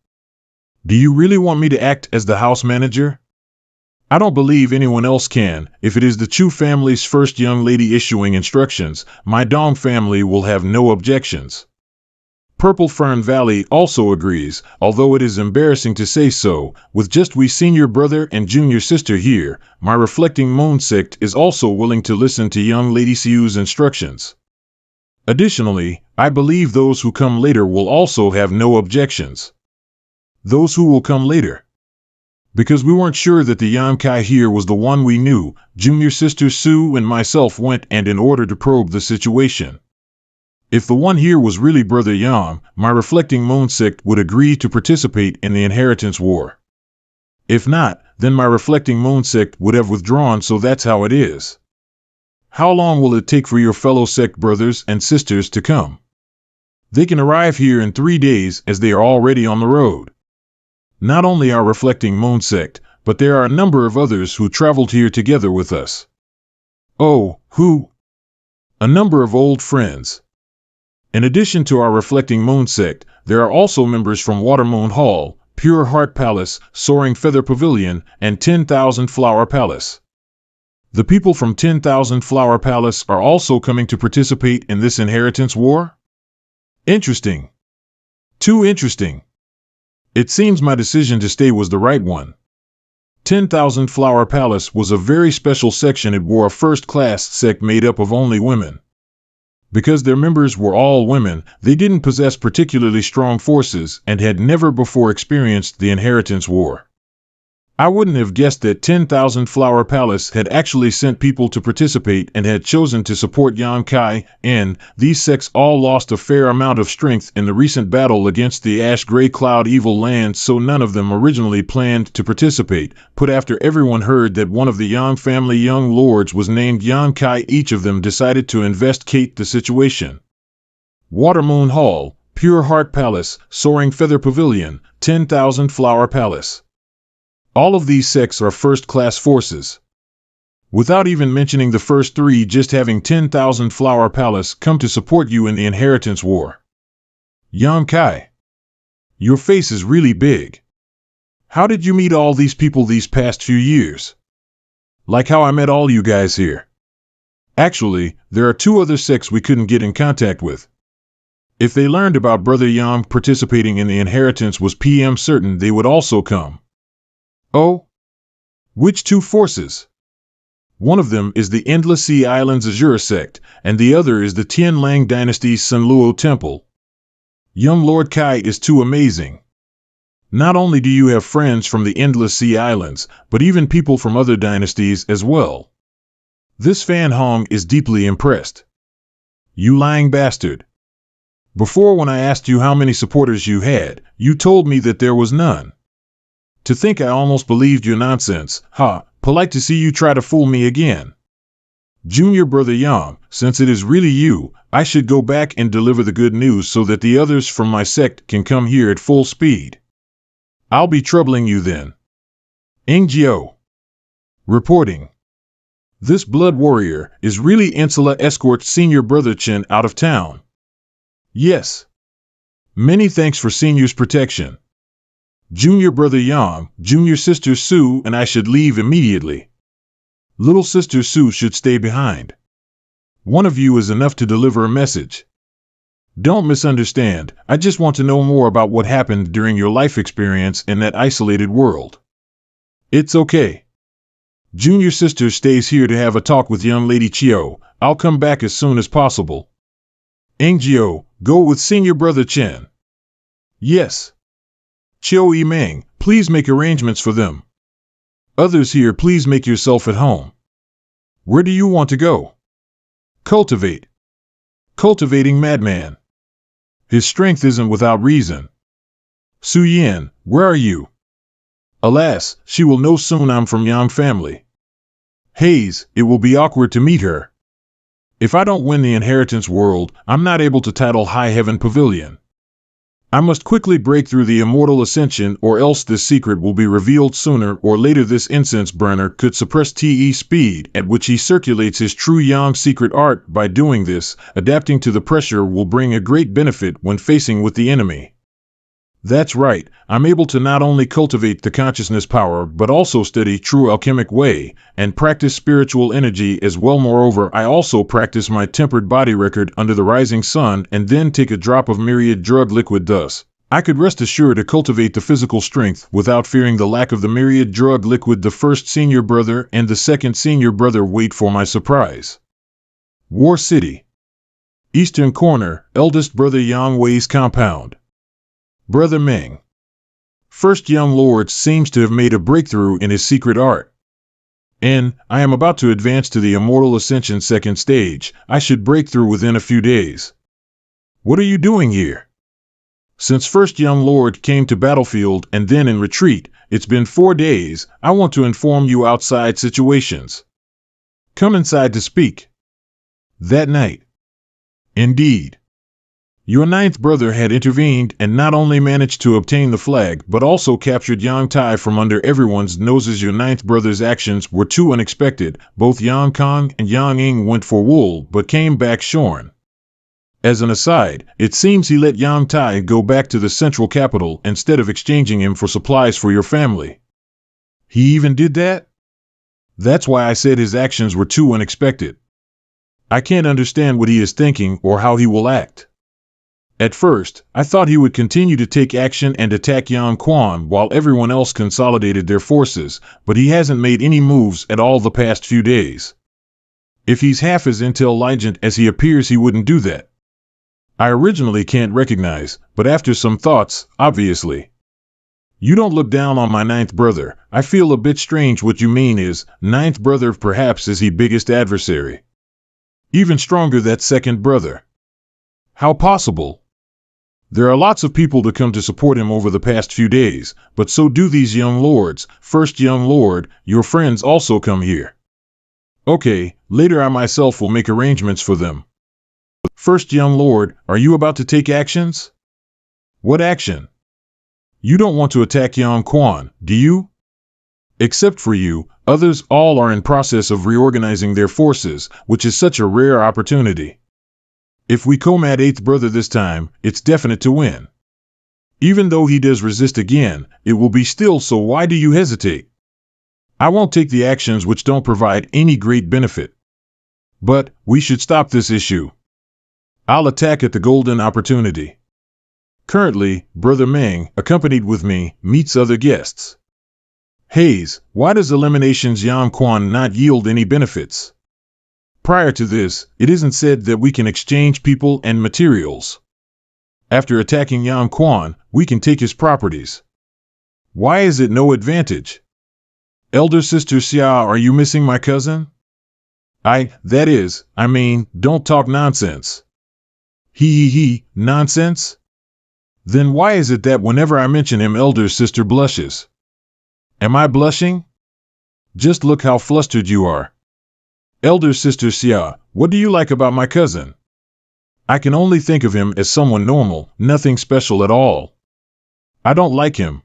Do you really want me to act as the house manager? I don't believe anyone else can. If it is the Chu family's first young lady issuing instructions, my Dong family will have no objections. Purple Fern Valley also agrees, although it is embarrassing to say so, with just we senior brother and junior sister here, my reflecting moon sect is also willing to listen to young Lady Siu's instructions. Additionally, I believe those who come later will also have no objections. Those who will come later. Because we weren't sure that the Yang Kai here was the one we knew, junior sister Sue and myself went and in order to probe the situation. If the one here was really Brother Yang, my reflecting moon sect would agree to participate in the inheritance war. If not, then my reflecting moon sect would have withdrawn, so that's how it is. How long will it take for your fellow sect brothers and sisters to come? They can arrive here in 3 days as they are already on the road. Not only our reflecting moon sect, but there are a number of others who traveled here together with us. Oh, who? A number of old friends. In addition to our reflecting moon sect, there are also members from Watermoon Hall, Pure Heart Palace, Soaring Feather Pavilion, and 10,000 Flower Palace. The people from 10,000 Flower Palace are also coming to participate in this inheritance war? Interesting. Too interesting. It seems my decision to stay was the right one. 10,000 Flower Palace was a very special section. It wore a first-class sect made up of only women. Because their members were all women, they didn't possess particularly strong forces and had never before experienced the inheritance war. I wouldn't have guessed that 10,000 Flower Palace had actually sent people to participate and had chosen to support Yang Kai, and these sects all lost a fair amount of strength in the recent battle against the Ash-Gray Cloud Evil Land, so none of them originally planned to participate, but after everyone heard that one of the Yang family young lords was named Yang Kai, each of them decided to investigate the situation. Watermoon Hall, Pure Heart Palace, Soaring Feather Pavilion, 10,000 Flower Palace. All of these sects are first-class forces. Without even mentioning the first 3, just having 10,000 Flower Palace come to support you in the inheritance war. Yang Kai, your face is really big. How did you meet all these people these past few years? Like how I met all you guys here. Actually, there are 2 other sects we couldn't get in contact with. If they learned about Brother Yang participating in the inheritance was PM certain they would also come. Oh? Which 2 forces? One of them is the Endless Sea Islands Azure sect, and the other is the Tianlang Dynasty's Sunluo Temple. Young Lord Kai is too amazing. Not only do you have friends from the Endless Sea Islands, but even people from other dynasties as well. This Fan Hong is deeply impressed. You lying bastard. Before, when I asked you how many supporters you had, you told me that there was none. To think I almost believed your nonsense. Ha, polite to see you try to fool me again. Junior brother Yang, since it is really you, I should go back and deliver the good news so that the others from my sect can come here at full speed. I'll be troubling you then. Ingio. Reporting. This blood warrior is really Insula escort senior brother Chen out of town. Yes. Many thanks for senior's protection. Junior brother Yang, junior sister Sue and I should leave immediately. Little sister Sue should stay behind. One of you is enough to deliver a message. Don't misunderstand, I just want to know more about what happened during your life experience in that isolated world. It's okay. Junior sister stays here to have a talk with young lady Chio. I'll come back as soon as possible. Engjio, go with senior brother Chen. Yes. Chio Yimeng, please make arrangements for them. Others here, please make yourself at home. Where do you want to go? Cultivate. Cultivating madman. His strength isn't without reason. Su Yin, where are you? Alas, she will know soon I'm from Yang family. Hayes, it will be awkward to meet her. If I don't win the inheritance world, I'm not able to title High Heaven Pavilion. I must quickly break through the immortal ascension, or else this secret will be revealed sooner or later. This incense burner could suppress TE speed at which he circulates his true Yang secret art. By doing this, adapting to the pressure will bring a great benefit when facing with the enemy. That's right, I'm able to not only cultivate the consciousness power but also study true alchemic way and practice spiritual energy as well. Moreover, I also practice my tempered body record under the rising sun and then take a drop of myriad drug liquid. Thus, I could rest assured to cultivate the physical strength without fearing the lack of the myriad drug liquid. The first senior brother and the second senior brother wait for my surprise. War City. Eastern corner, eldest brother Yang Wei's compound. Brother Meng. First young lord seems to have made a breakthrough in his secret art. And I am about to advance to the immortal ascension second stage. I should break through within a few days. What are you doing here? Since first young lord came to battlefield and then in retreat, it's been 4 days. I want to inform you outside situations. Come inside to speak. That night. Indeed. Your ninth brother had intervened and not only managed to obtain the flag but also captured Yang Tai from under everyone's noses. Your ninth brother's actions were too unexpected. Both Yang Kong and Yang Ing went for wool but came back shorn. As an aside, it seems he let Yang Tai go back to the central capital instead of exchanging him for supplies for your family. He even did that? That's why I said his actions were too unexpected. I can't understand what he is thinking or how he will act. At first, I thought he would continue to take action and attack Yang Quan while everyone else consolidated their forces, but he hasn't made any moves at all the past few days. If he's half as intelligent as he appears, he wouldn't do that. I originally can't recognize, but after some thoughts, obviously. You don't look down on my ninth brother. I feel a bit strange. What you mean is, ninth brother perhaps is he biggest adversary. Even stronger that second brother. How possible? There are lots of people to come to support him over the past few days, but so do these young lords. First young lord, your friends also come here. Okay, later I myself will make arrangements for them. First young lord, are you about to take actions? What action? You don't want to attack Yang Quan, do you? Except for you, others all are in process of reorganizing their forces, which is such a rare opportunity. If we combat eighth brother this time, it's definite to win. Even though he does resist again, it will be still. So why do you hesitate? I won't take the actions which don't provide any great benefit. But we should stop this issue. I'll attack at the golden opportunity. Currently, Brother Meng, accompanied with me, meets other guests. Hayes, why does elimination's Yang Quan not yield any benefits? Prior to this, it isn't said that we can exchange people and materials. After attacking Yang Quan, we can take his properties. Why is it no advantage? Elder sister Xia, are you missing my cousin? I mean, don't talk nonsense. He, nonsense? Then why is it that whenever I mention him, elder sister blushes? Am I blushing? Just look how flustered you are. Elder sister Xia, what do you like about my cousin? I can only think of him as someone normal, nothing special at all. I don't like him.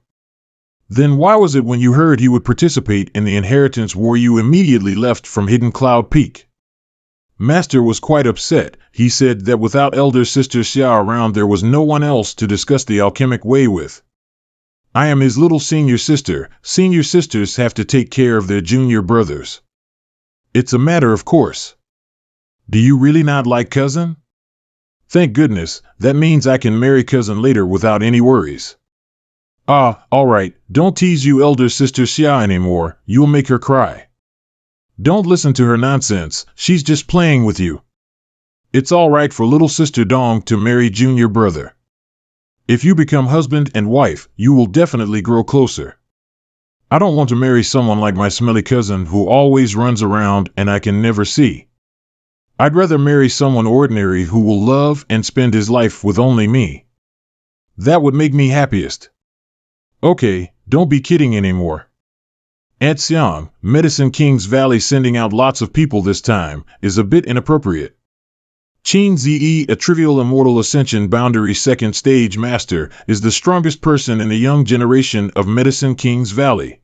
Then why was it when you heard he would participate in the inheritance war you immediately left from Hidden Cloud Peak? Master was quite upset. He said that without elder sister Xia around there was no one else to discuss the alchemic way with. I am his little senior sister. Senior sisters have to take care of their junior brothers. It's a matter of course. Do you really not like cousin? Thank goodness, that means I can marry cousin later without any worries. All right, don't tease you elder sister Xia anymore, you'll make her cry. Don't listen to her nonsense, she's just playing with you. It's all right for little sister Dong to marry junior brother. If you become husband and wife, you will definitely grow closer. I don't want to marry someone like my smelly cousin who always runs around and I can never see. I'd rather marry someone ordinary who will love and spend his life with only me. That would make me happiest. Okay, don't be kidding anymore. Aunt Xiang, Medicine King's Valley sending out lots of people this time, is a bit inappropriate. Qin Zi, a trivial immortal ascension boundary second stage master, is the strongest person in the young generation of Medicine King's Valley.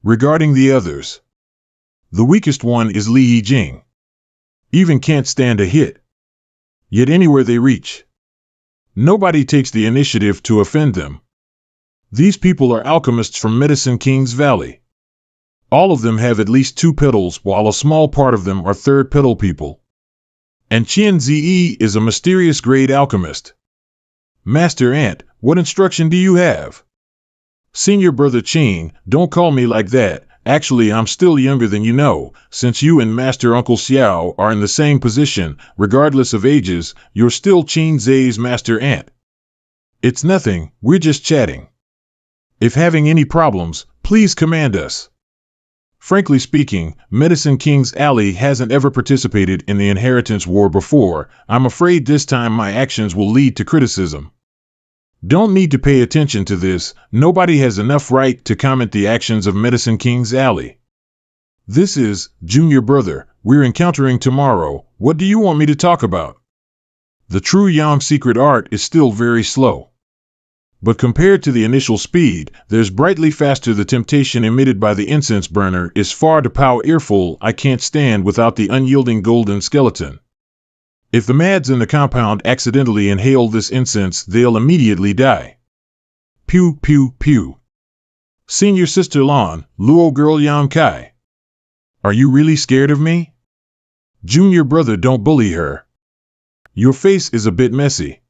Regarding the others, the weakest one is Li Yijing. Even can't stand a hit. Yet anywhere they reach, nobody takes the initiative to offend them. These people are alchemists from Medicine King's Valley. All of them have at least 2 petals, while a small part of them are third petal people. And Qian Zi is a mysterious grade alchemist. Master Ant, what instruction do you have? Senior brother Qing, don't call me like that. Actually, I'm still younger than you know. Since you and Master Uncle Xiao are in the same position, regardless of ages, you're still Qin Zi's Master Ant. It's nothing, we're just chatting. If having any problems, please command us. Frankly speaking, Medicine King's Alley hasn't ever participated in the inheritance war before. I'm afraid this time my actions will lead to criticism. Don't need to pay attention to this. Nobody has enough right to comment the actions of Medicine King's Alley. This is, junior brother, we're encountering tomorrow. What do you want me to talk about? The true Yang secret art is still very slow. But compared to the initial speed, there's brightly faster. The temptation emitted by the incense burner is far too powerful. I can't stand without the unyielding golden skeleton. If the mads in the compound accidentally inhale this incense, they'll immediately die. Pew, pew, pew. Senior sister Lan, Luo girl Yang Kai. Are you really scared of me? Junior brother, don't bully her. Your face is a bit messy.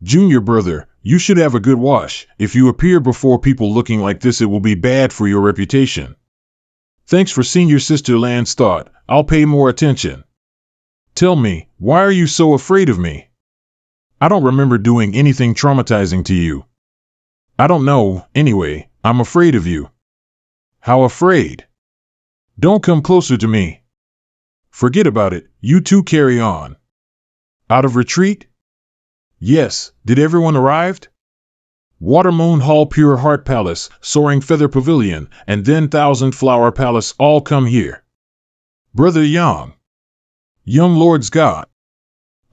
Junior brother, you should have a good wash. If you appear before people looking like this, it will be bad for your reputation. Thanks for senior sister Lan's thought. I'll pay more attention. Tell me, why are you so afraid of me? I don't remember doing anything traumatizing to you. I don't know, anyway, I'm afraid of you. How afraid? Don't come closer to me. Forget about it, you two carry on. Out of retreat? Yes, did everyone arrived? Watermoon Hall, Pure Heart Palace, Soaring Feather Pavilion, and then Thousand Flower Palace all come here. Brother Yang. Young Lord's God.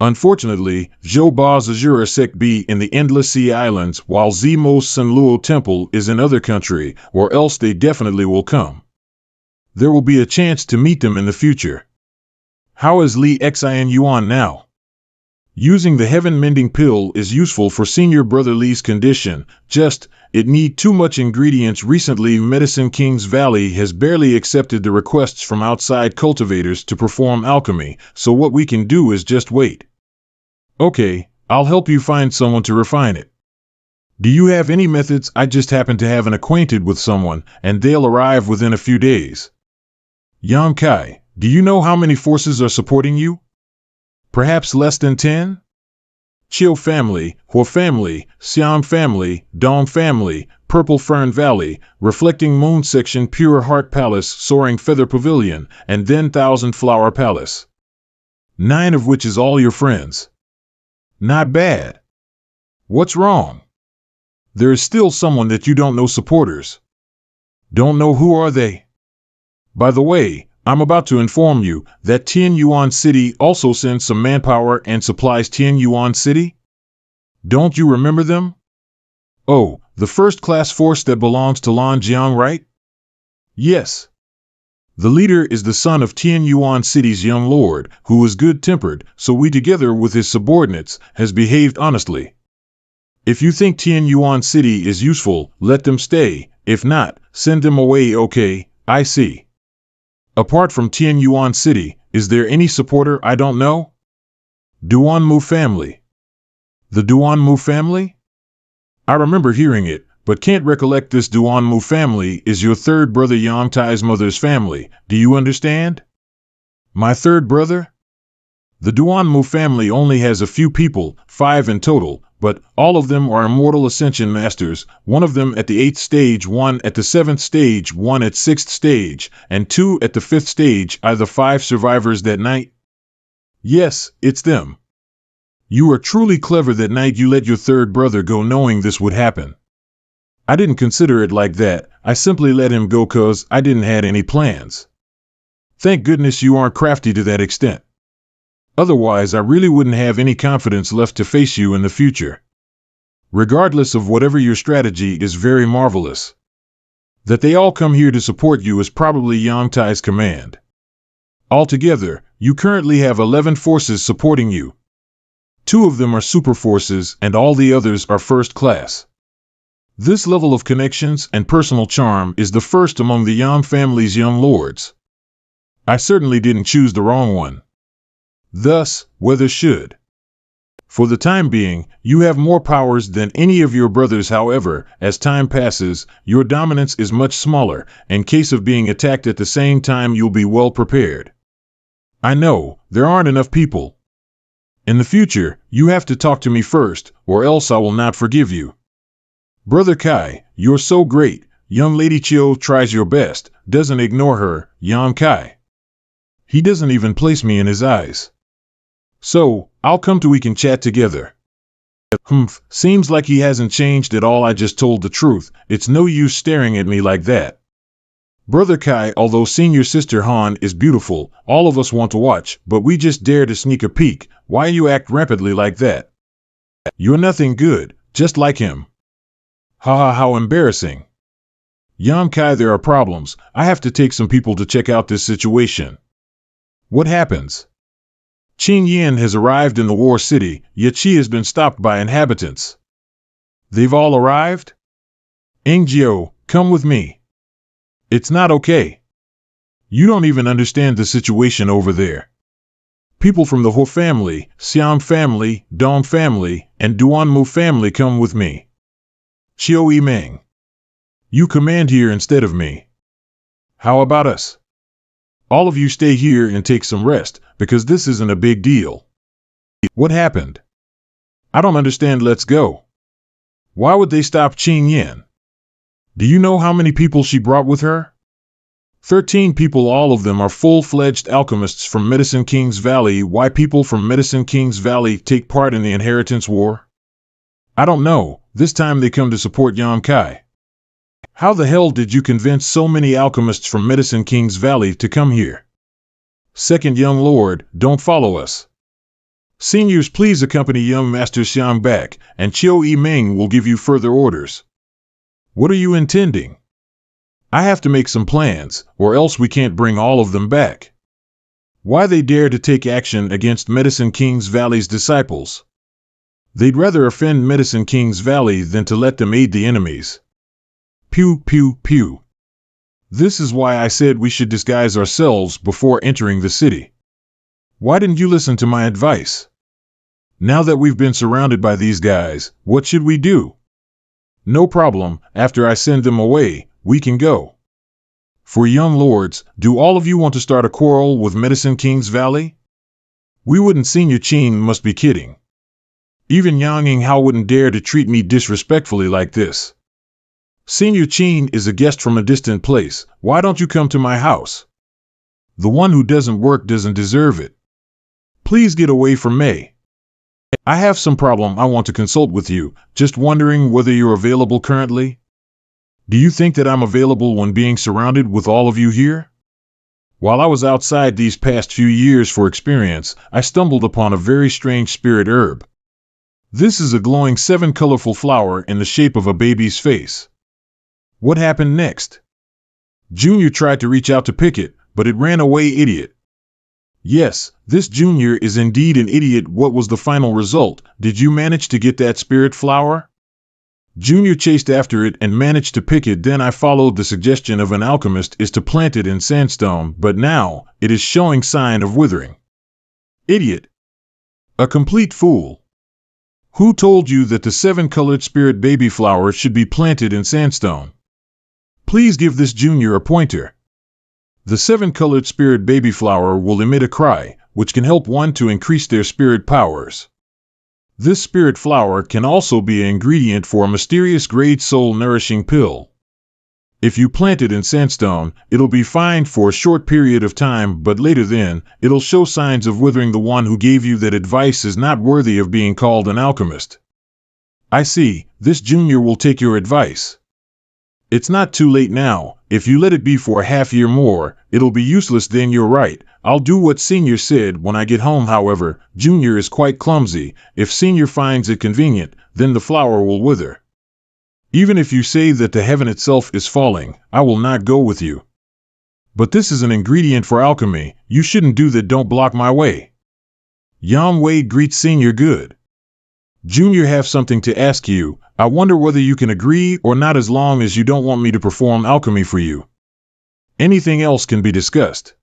Unfortunately, Zhou Ba's Azure Sect be in the Endless Sea Islands, while Zimo's San Luo Temple is in other country, or else they definitely will come. There will be a chance to meet them in the future. How is Li Xin Yuan now? Using the Heaven Mending Pill is useful for senior brother Li's condition, it need too much ingredients. Recently Medicine King's Valley has barely accepted the requests from outside cultivators to perform alchemy, so what we can do is just wait. Okay, I'll help you find someone to refine it. Do you have any methods? I just happen to have an acquainted with someone, and they'll arrive within a few days. Yang Kai, do you know how many forces are supporting you? Perhaps less than 10? Chiu family, Hua family, Siam family, Dong family, Purple Fern Valley, Reflecting Moon section, Pure Heart Palace, Soaring Feather Pavilion, and then Thousand Flower Palace. 9 of which is all your friends. Not bad. What's wrong? There is still someone that you don't know. Supporters. Don't know. Who are they? By the way, I'm about to inform you that Tianyuan City also sends some manpower and supplies. Tianyuan City? Don't you remember them? Oh, the first-class force that belongs to Lan Jiang, right? Yes. The leader is the son of Tianyuan City's young lord, who is good-tempered, so we together with his subordinates has behaved honestly. If you think Tianyuan City is useful, let them stay. If not, send them away. Okay, I see. Apart from Tianyuan City, is there any supporter I don't know? Duanmu family. The Duanmu family? I remember hearing it, but can't recollect. This Duanmu family is your third brother Yang Tai's mother's family. Do you understand? My third brother? The Duanmu family only has a few people, 5 in total, but all of them are immortal ascension masters, one of them at the 8th stage, 1 at the 7th stage, 1 at 6th stage, and 2 at the 5th stage. Are the 5 survivors that night? Yes, it's them. You are truly clever. That night you let your third brother go knowing this would happen. I didn't consider it like that. I simply let him go 'cause I didn't had any plans. Thank goodness you aren't crafty to that extent. Otherwise, I really wouldn't have any confidence left to face you in the future. Regardless of whatever your strategy is, very marvelous. That they all come here to support you is probably Yang Tai's command. Altogether, you currently have 11 forces supporting you. 2 of them are super forces and all the others are first class. This level of connections and personal charm is the first among the Yang family's young lords. I certainly didn't choose the wrong one. Thus, whether should. For the time being, you have more powers than any of your brothers. However, as time passes, your dominance is much smaller. In case of being attacked at the same time, you'll be well prepared. I know, there aren't enough people. In the future, you have to talk to me first, or else I will not forgive you. Brother Kai, you're so great. Young Lady Chiu tries your best, doesn't ignore her, Yang Kai. He doesn't even place me in his eyes. So, I'll come to we can chat together. Seems like he hasn't changed at all. I just told the truth. It's no use staring at me like that. Brother Kai, although senior sister Han is beautiful, all of us want to watch, but we just dare to sneak a peek. Why you act rapidly like that? You're nothing good, just like him. Haha, how embarrassing. Yang Kai, there are problems. I have to take some people to check out this situation. What happens? Qing Yin has arrived in the war city, yet she has been stopped by inhabitants. They've all arrived? Ingjiu, come with me. It's not okay. You don't even understand the situation over there. People from the Ho family, Siam family, Dong family, and Duanmu family come with me. Chiu Meng. You command here instead of me. How about us? All of you stay here and take some rest, because this isn't a big deal. What happened? I don't understand. Let's go. Why would they stop Qing Yin? Do you know how many people she brought with her? 13 people. All of them are full-fledged alchemists from Medicine King's Valley. Why people from Medicine King's Valley take part in the inheritance war? I don't know. This time they come to support Yang Kai. How the hell did you convince so many alchemists from Medicine King's Valley to come here? Second young lord, don't follow us. Seniors, please accompany young Master Xiang back, and Chiu Meng will give you further orders. What are you intending? I have to make some plans, or else we can't bring all of them back. Why they dare to take action against Medicine King's Valley's disciples? They'd rather offend Medicine King's Valley than to let them aid the enemies. Pew, pew, pew. This is why I said we should disguise ourselves before entering the city. Why didn't you listen to my advice? Now that we've been surrounded by these guys, what should we do? No problem, after I send them away, we can go. For young lords, do all of you want to start a quarrel with Medicine King's Valley? We wouldn't. Senior Qing must be kidding. Even Yang Hao wouldn't dare to treat me disrespectfully like this. Senior Qin is a guest from a distant place. Why don't you come to my house? The one who doesn't work doesn't deserve it. Please get away from me. I have some problem I want to consult with you, just wondering whether you're available currently? Do you think that I'm available when being surrounded with all of you here? While I was outside these past few years for experience, I stumbled upon a very strange spirit herb. This is a glowing 7 colorful flower in the shape of a baby's face. What happened next? Junior tried to reach out to pick it, but it ran away, idiot. Yes, this Junior is indeed an idiot. What was the final result? Did you manage to get that spirit flower? Junior chased after it and managed to pick it. Then I followed the suggestion of an alchemist is to plant it in sandstone, but now it is showing sign of withering. Idiot. A complete fool. Who told you that the 7-colored spirit baby flower should be planted in sandstone? Please give this Junior a pointer. The 7-colored spirit baby flower will emit a cry, which can help one to increase their spirit powers. This spirit flower can also be an ingredient for a mysterious great soul-nourishing pill. If you plant it in sandstone, it'll be fine for a short period of time, but later then, it'll show signs of withering. The one who gave you that advice is not worthy of being called an alchemist. I see, this Junior will take your advice. It's not too late now. If you let it be for a half year more, it'll be useless. Then you're right. I'll do what Senior said when I get home. However, Junior is quite clumsy. If Senior finds it convenient, then the flower will wither. Even if you say that the heaven itself is falling, I will not go with you. But this is an ingredient for alchemy. You shouldn't do that. Don't block my way. Yang Wei greets Senior. Good. Junior, have something to ask you. I wonder whether you can agree or not, as long as you don't want me to perform alchemy for you. Anything else can be discussed.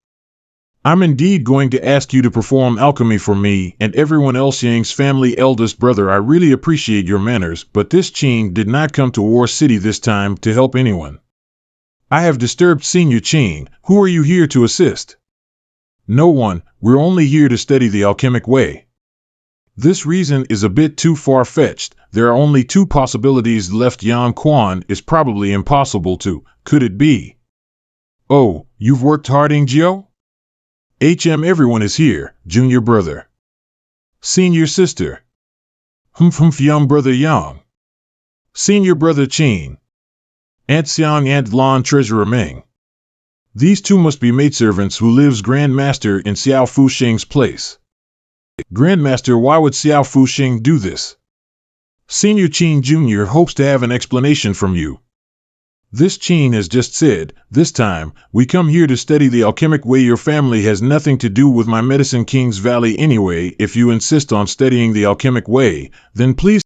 I'm indeed going to ask you to perform alchemy for me and everyone else. Yang's family eldest brother, I really appreciate your manners, but this Qing did not come to War City this time to help anyone. I have disturbed Senior Qing. Who are you here to assist? No one. We're only here to study the alchemic way. This reason is a bit too far-fetched. There are only 2 possibilities left. Yang Quan is probably impossible to. Could it be? Oh, you've worked hard, Ingjio? Everyone is here. Junior brother. Senior sister. Young brother Yang. Senior brother Qin. Aunt Xiang, Aunt Lan, Treasurer Meng. These 2 must be maidservants who lives Grandmaster in Xiao Fuxing's place. Grandmaster, why would Xiao Fuxing do this? Senior Qin Jr. hopes to have an explanation from you. This Qin has just said, this time, we come here to study the alchemic way. Your family has nothing to do with my Medicine King's Valley anyway. If you insist on studying the alchemic way, then please